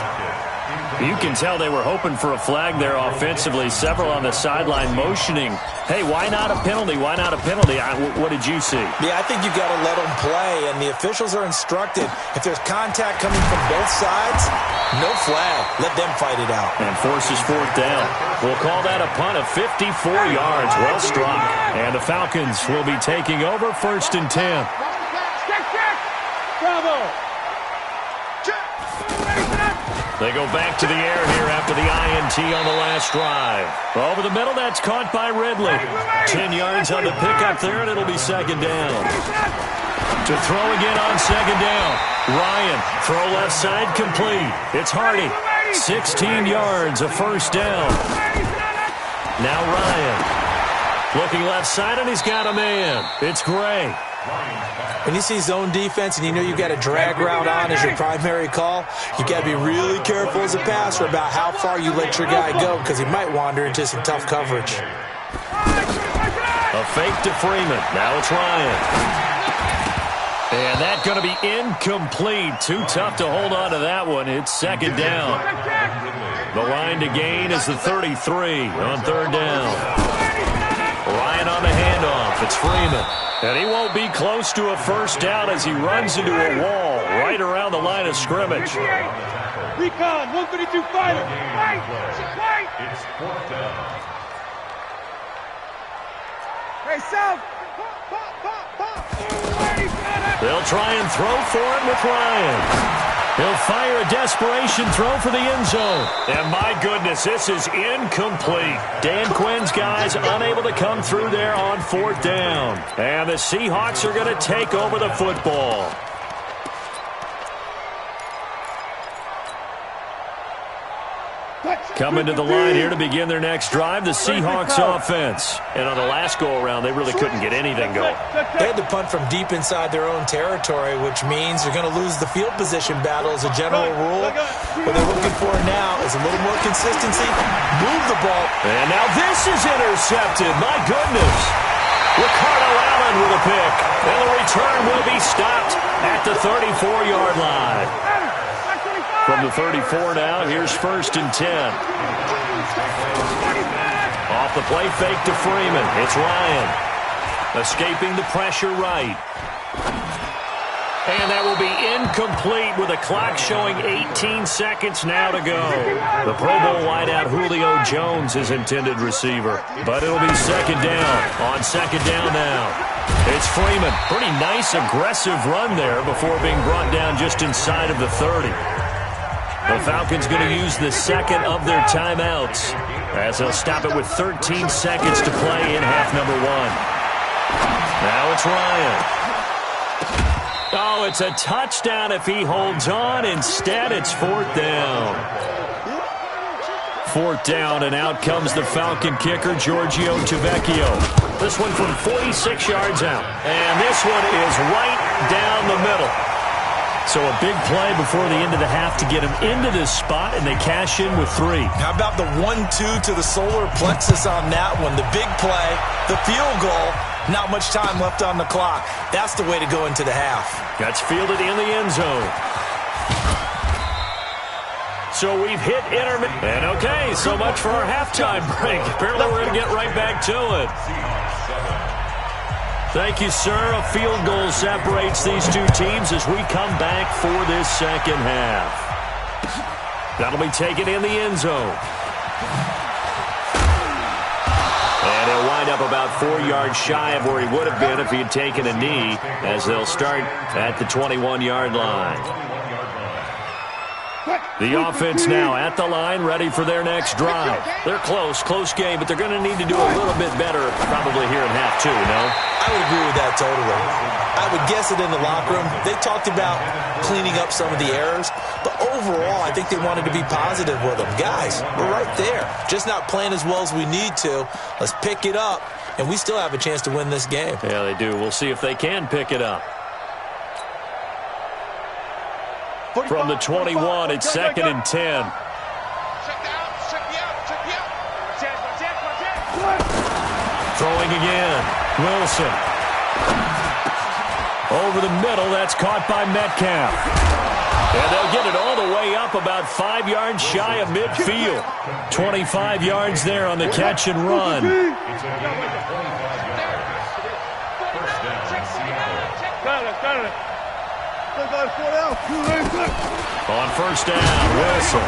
You can tell they were hoping for a flag there offensively. Several on the sideline motioning. Hey, why not a penalty? Why not a penalty? What did you see? Yeah, I think you've got to let them play, and the officials are instructed. If there's contact coming from both sides, no flag. Let them fight it out. And forces 4th down. We'll call that a punt of 54 yards. Well struck. And the Falcons will be taking over 1st and 10. Bravo. They go back to the air here after the INT on the last drive. Over the middle, that's caught by Ridley. 10 yards on the pickup there, and it'll be 2nd down. To throw again on 2nd down. Ryan, throw left side, complete. It's Hardy. 16 yards, a 1st down. Now Ryan. Looking left side, and he's got a man. It's Gray. When you see zone defense and you know you've got a drag route on as your primary call, you've got to be really careful as a passer about how far you let your guy go because he might wander into some tough coverage. A fake to Freeman. Now it's Ryan. And that's going to be incomplete. Too tough to hold on to that one. It's 2nd down. The line to gain is the 33 on 3rd down. Ryan on the handoff. It's Freeman. And he won't be close to a 1st down as he runs into a wall right around the line of scrimmage. Recon, 132 fighter. Right. It's 4th down. Hey, South. They'll try and throw for it with Ryan. He'll fire a desperation throw for the end zone. And my goodness, this is incomplete. Dan Quinn's guys unable to come through there on 4th down. And the Seahawks are going to take over the football. Coming to the line here to begin their next drive, the Seahawks offense. And on the last go-around, they really couldn't get anything going. They had to punt from deep inside their own territory, which means they're going to lose the field position battle as a general rule. What they're looking for now is a little more consistency. Move the ball. And now this is intercepted. My goodness. Ricardo Allen with a pick. And the return will be stopped at the 34-yard line. From the 34 now, here's 1st and 10. Off the play fake to Freeman. It's Ryan. Escaping the pressure right. And that will be incomplete with a clock showing 18 seconds now to go. The Pro Bowl wideout Julio Jones is intended receiver. But it'll be second down. On second down now, it's Freeman. Pretty nice, aggressive run there before being brought down just inside of the 30. The Falcons going to use the second of their timeouts as they'll stop it with 13 seconds to play in half number 1. Now it's Ryan. Oh, it's a touchdown if he holds on. Instead, it's fourth down. Fourth down, and out comes the Falcon kicker, Giorgio Tavecchio. This one from 46 yards out. And this one is right down the middle. So a big play before the end of the half to get him into this spot, and they cash in with 3. How about the 1-2 to the solar plexus on that one? The big play, the field goal, not much time left on the clock. That's the way to go into the half. That's fielded in the end zone. So we've hit intermittent. And okay, so much for our halftime break. Apparently we're going to get right back to it. Thank you, sir. A field goal separates these two teams as we come back for this second half. That'll be taken in the end zone. And he'll wind up about 4 yards shy of where he would have been if he had taken a knee, as they'll start at the 21-yard line. The offense now at the line, ready for their next drive. They're close game, but they're going to need to do a little bit better probably here in half 2, no? I would agree with that totally. I would guess it in the locker room. They talked about cleaning up some of the errors, but overall, I think they wanted to be positive with them. Guys, we're right there. Just not playing as well as we need to. Let's pick it up, and we still have a chance to win this game. Yeah, they do. We'll see if they can pick it up. From the 21, it's second and 10. Throwing again. Wilson. Over the middle, that's caught by Metcalf. And they'll get it all the way up about 5 yards shy of midfield. 25 yards there on the catch and run. On first down, Wilson.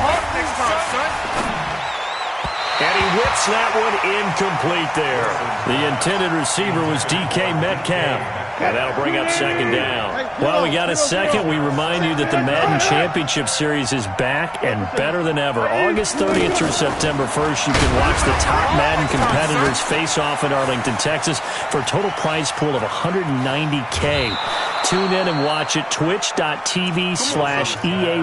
And he whips that one incomplete there. The intended receiver was DK Metcalf. And that'll bring up second down. Well, we got a second. We remind you that the Madden Championship Series is back and better than ever. August 30th through September 1st, you can watch the top Madden competitors face off in Arlington, Texas for a total prize pool of $190K. Tune in and watch it. Twitch.tv/EA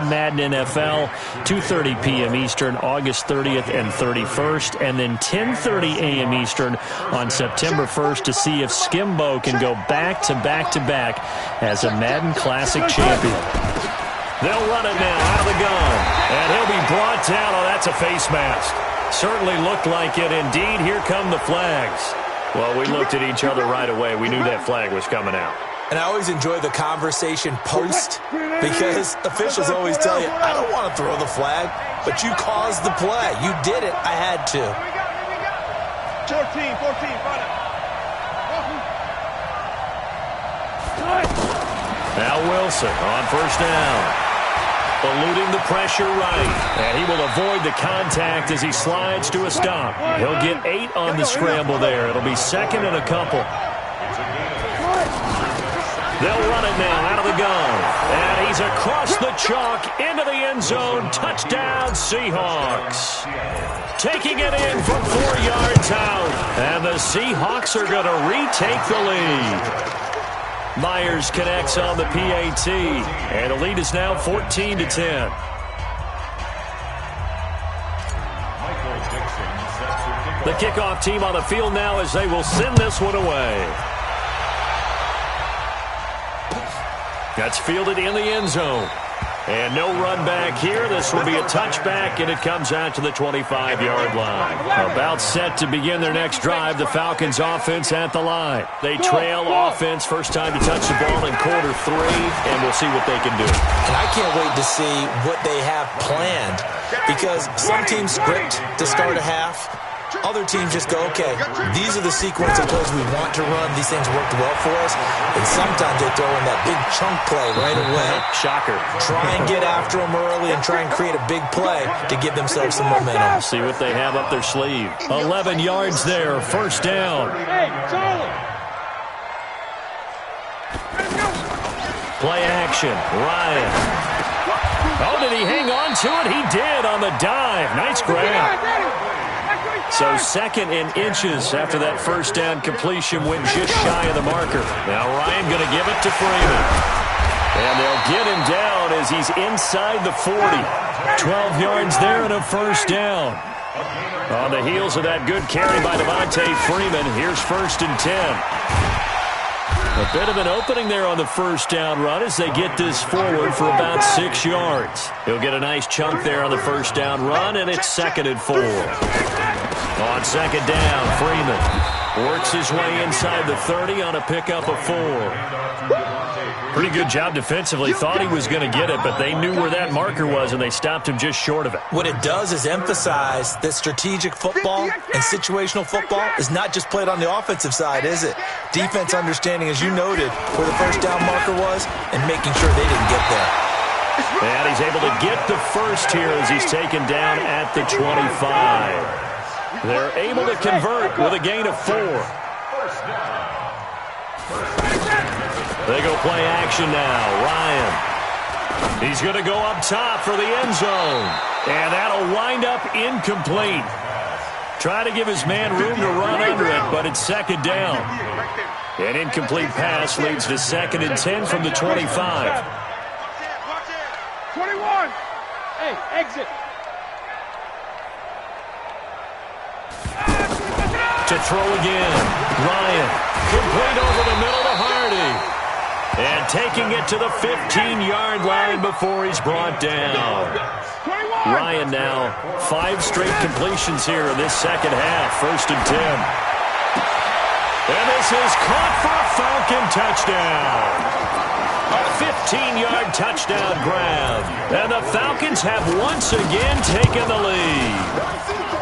Madden NFL, 2:30 p.m. Eastern, August 30th and 31st, and then 10:30 a.m. Eastern on September 1st to see if Skimbo can go back-to-back-to-back as a Madden Classic champion. They'll run it now out of the gun, and he'll be brought down. Oh, that's a face mask. Certainly looked like it. Indeed, here come the flags. Well, we looked at each other right away. We knew that flag was coming out. And I always enjoy the conversation post because officials always tell you, I don't want to throw the flag, but you caused the play. You did it. I had to. 14, run it. Now Wilson on first down. Eluding the pressure right. And he will avoid the contact as he slides to a stop. He'll get 8 on the scramble there. It'll be second and a couple. They'll run it now out of the gun. And he's across the chalk into the end zone. Touchdown, Seahawks. Taking it in from 4 yards out. And the Seahawks are going to retake the lead. Myers connects on the PAT. And the lead is now 14-10. The kickoff team on the field now as they will send this one away. That's fielded in the end zone. And no run back here. This will be a touchback, and it comes out to the 25-yard line. About set to begin their next drive, the Falcons offense at the line. They trail offense, first time to touch the ball in quarter 3, and we'll see what they can do. And I can't wait to see what they have planned because some teams script to start a half. other teams just go, okay, these are the sequence of plays we want to run. These things worked well for us. And sometimes they throw in that big chunk play right away. Shocker. Try and get after them early and try and create a big play to give themselves some momentum. See what they have up their sleeve. 11 yards there, first down. Hey, Charlie. Play action, Ryan. Oh, did he hang on to it? He did on the dive. Nice grab. So second in inches after that first down completion went just shy of the marker. Now Ryan going to give it to Freeman. And they'll get him down as he's inside the 40. 12 yards there and a first down. On the heels of that good carry by Devontae Freeman, here's first and 10. A bit of an opening there on the first down run as they get this forward for about 6 yards. He'll get a nice chunk there on the first down run, and it's second and 4. On second down, Freeman works his way inside the 30 on a pickup of 4. Pretty good job defensively. Thought he was going to get it, but they knew where that marker was, and they stopped him just short of it. What it does is emphasize that strategic football and situational football is not just played on the offensive side, is it? Defense understanding, as you noted, where the first down marker was and making sure they didn't get there. And he's able to get the first here as he's taken down at the 25. They're able to convert with a gain of 4. They go play action now. Ryan. He's going to go up top for the end zone. And that'll wind up incomplete. Try to give his man room to run under it, but it's second down. An incomplete pass leads to second and 10 from the 25. 21. Hey, exit. To throw again. Ryan. Complete over the middle to Hardy. And taking it to the 15-yard line before he's brought down. Ryan now 5 straight completions here in this second half. First and 10. And this is caught for a Falcon touchdown. A 15-yard touchdown grab. And the Falcons have once again taken the lead.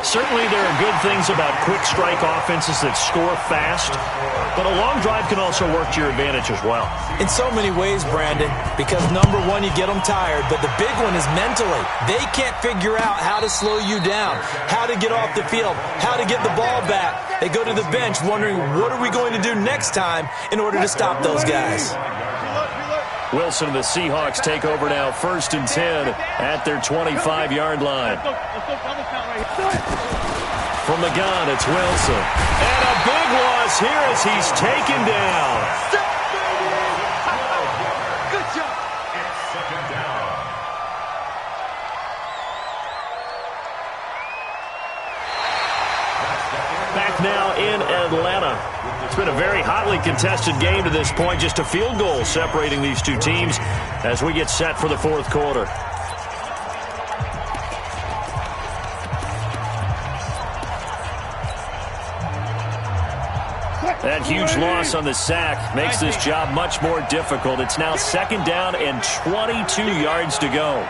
Certainly there are good things about quick strike offenses that score fast, but a long drive can also work to your advantage as well. In so many ways, Brandon, because number one, you get them tired, but the big one is mentally. They can't figure out how to slow you down, how to get off the field, how to get the ball back. They go to the bench wondering, what are we going to do next time in order to stop those guys? Wilson and the Seahawks take over now, first and 10 at their 25-yard line. From the gun, it's Wilson. And a big loss here as he's taken down. Good job. It's second down. Back now in Atlanta. It's been a very hotly contested game to this point. Just a field goal separating these two teams as we get set for the fourth quarter. That huge loss on the sack makes this job much more difficult. It's now second down and 22 yards to go.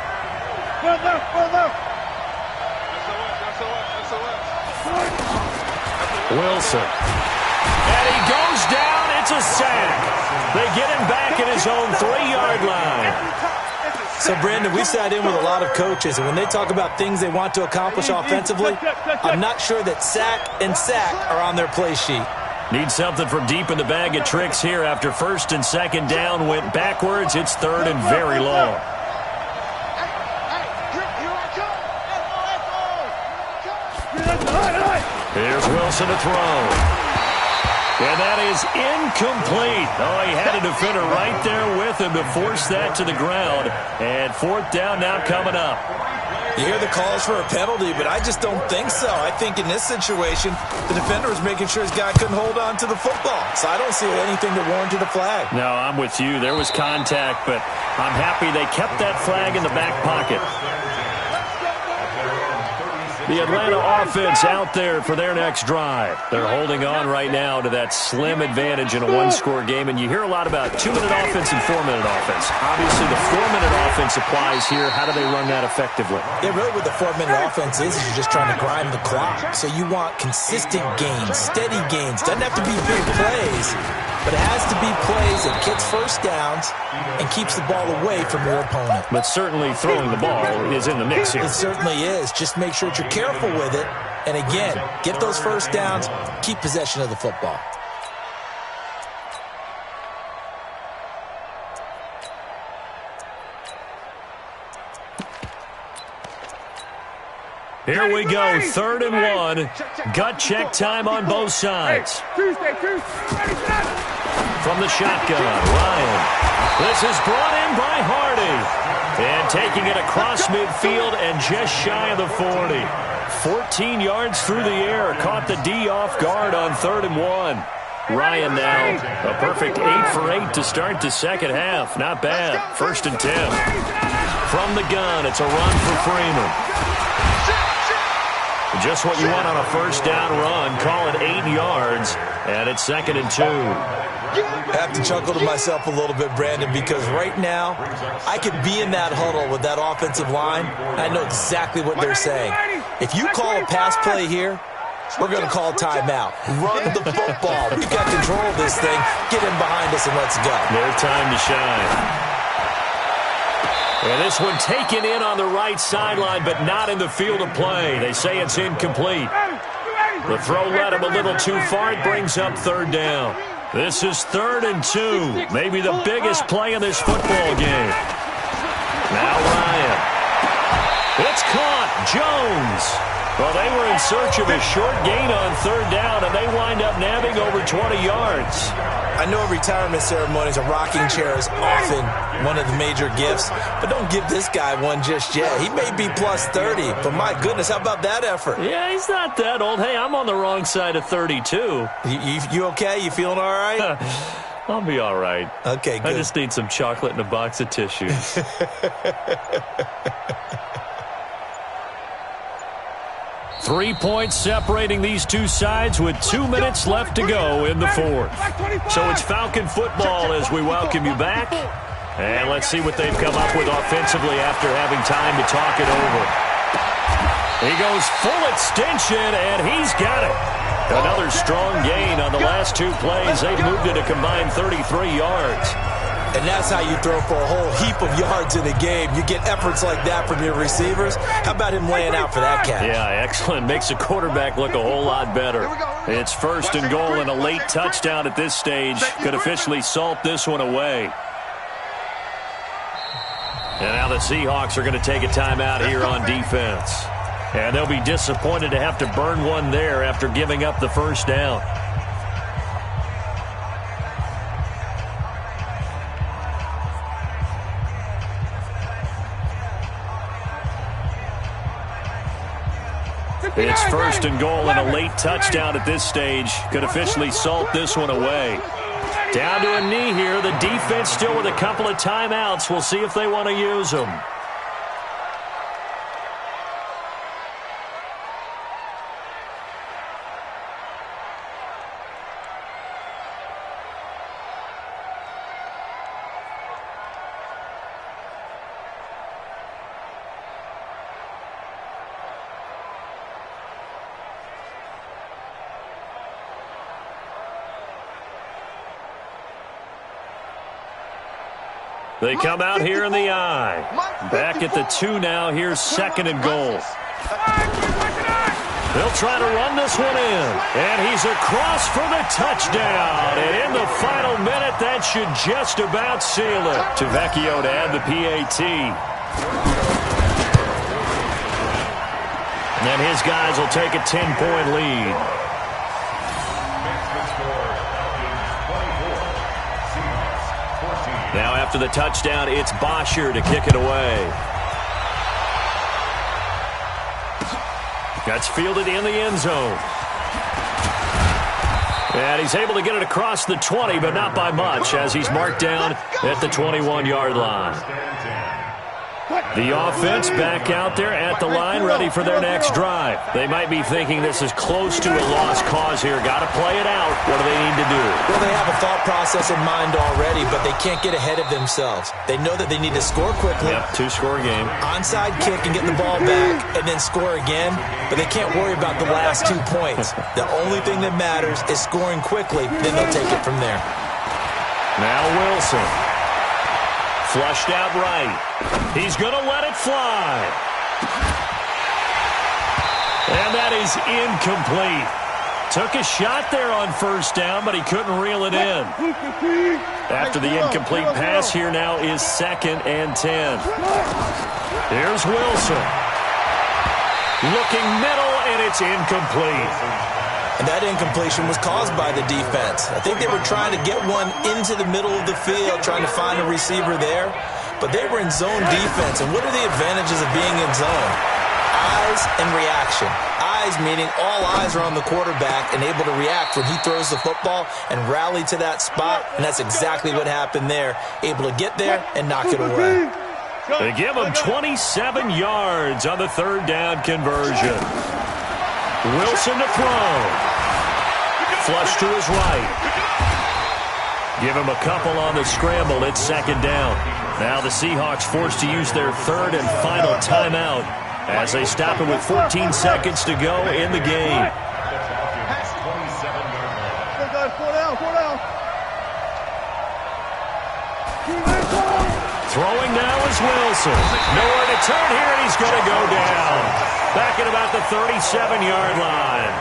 Wilson. And he goes down. It's a sack. They get him back at his own 3-yard line. So, Brandon, we sat in with a lot of coaches, and when they talk about things they want to accomplish offensively, I'm not sure that sack and sack are on their play sheet. Need something from deep in the bag of tricks here after first and second down went backwards. It's third and very long. Here's Wilson to throw. And that is incomplete. Oh, he had a defender right there with him to force that to the ground. And fourth down now coming up. You hear the calls for a penalty, but I just don't think so. I think in this situation, the defender was making sure his guy couldn't hold on to the football. So I don't see anything that warranted a flag. No, I'm with you. There was contact, but I'm happy they kept that flag in the back pocket. The Atlanta offense out there for their next drive. They're holding on right now to that slim advantage in a one-score game, and you hear a lot about 2-minute offense and 4-minute offense. Obviously, the 4-minute offense applies here. How do they run that effectively? Yeah, really what the 4-minute offense is you're just trying to grind the clock. So you want consistent gains, steady gains. Doesn't have to be big plays, but it has to be plays that gets first downs and keeps the ball away from your opponent. But certainly throwing the ball is in the mix here. It certainly is. Just make sure that you're careful with it. And again, get those first downs, keep possession of the football. Here we go, 3rd and 1. Gut check time on both sides. From the shotgun, Ryan. This is brought in by Hardy. And taking it across midfield and just shy of the 40. 14 yards through the air. Caught the D off guard on 3rd and 1. Ryan now a perfect 8 for 8 to start the second half. Not bad. 1st and 10. From the gun, it's a run for Freeman. Just what you want on a first down run. Call it 8 yards, and it's 2nd and 2. I have to chuckle to myself a little bit, Brandon, because right now I could be in that huddle with that offensive line. I know exactly what they're saying. If you call a pass play here, we're going to call timeout. Run the football. We've got control of this thing. Get in behind us and let's go. Their time to shine. And this one taken in on the right sideline, but not in the field of play. They say it's incomplete. The throw led him a little too far. It brings up 3rd down. This is 3rd and 2. Maybe the biggest play in this football game. Now Ryan. It's caught. Jones. Well, they were in search of a short gain on 3rd down, and they wind up nabbing over 20 yards. I know retirement ceremonies, a rocking chair is often one of the major gifts, but don't give this guy one just yet. He may be plus 30, but my goodness, how about that effort? Yeah, he's not that old. Hey, I'm on the wrong side of 32. You okay? You feeling all right? I'll be all right. Okay, good. I just need some chocolate and a box of tissues. 3 points separating these two sides with 2 minutes left to go in the 4th. So it's Falcon football as we welcome you back. And let's see what they've come up with offensively after having time to talk it over. He goes full extension, and he's got it. Another strong gain on the last 2 plays. They've moved it a combined 33 yards. And that's how you throw for a whole heap of yards in a game. You get efforts like that from your receivers. How about him laying out for that catch? Yeah, excellent. Makes the quarterback look a whole lot better. It's 1st and goal and a late touchdown at this stage. Could officially salt this one away. And now the Seahawks are going to take a timeout here on defense. And they'll be disappointed to have to burn one there after giving up the first down. It's 1st and goal and a late touchdown at this stage. Could officially salt this one away. Down to a knee here. The defense still with a couple of timeouts. We'll see if they want to use them. They come out here in the I. Back at the 2 now. Here's 2nd and goal. They'll try to run this one in. And he's across for the touchdown. And in the final minute, that should just about seal it. To Vecchio to add the PAT. And his guys will take a 10-point lead. Now after the touchdown, it's Bosher to kick it away. That's fielded in the end zone. And he's able to get it across the 20, but not by much, as he's marked down at the 21-yard line. The offense back out there at the line, ready for their next drive. They might be thinking this is close to a lost cause here. Got to play it out. What do they need to do? Well, they have a thought process in mind already, but they can't get ahead of themselves. They know that they need to score quickly. Yep, two-score game. Onside kick and get the ball back and then score again, but they can't worry about the last 2 points. The only thing that matters is scoring quickly, then they'll take it from there. Now Wilson. Flushed out right. He's going to let it fly. And that is incomplete. Took a shot there on first down, but he couldn't reel it in. After the incomplete pass, here now is 2nd and 10. Here's Wilson. Looking middle, and it's incomplete. And that incompletion was caused by the defense. I think they were trying to get one into the middle of the field, trying to find a receiver there. But they were in zone defense. And what are the advantages of being in zone? Eyes and reaction. Eyes meaning all eyes are on the quarterback and able to react when he throws the football and rally to that spot. And that's exactly what happened there. Able to get there and knock it away. They give him 27 yards on the 3rd down conversion. Wilson to throw. Flush to his right. Give him a couple on the scramble. It's 2nd down. Now the Seahawks forced to use their 3rd and final timeout as they stop it with 14 seconds to go in the game. Throwing now is Wilson. Nowhere to turn here, and he's going to go down. Back at about the 37-yard line.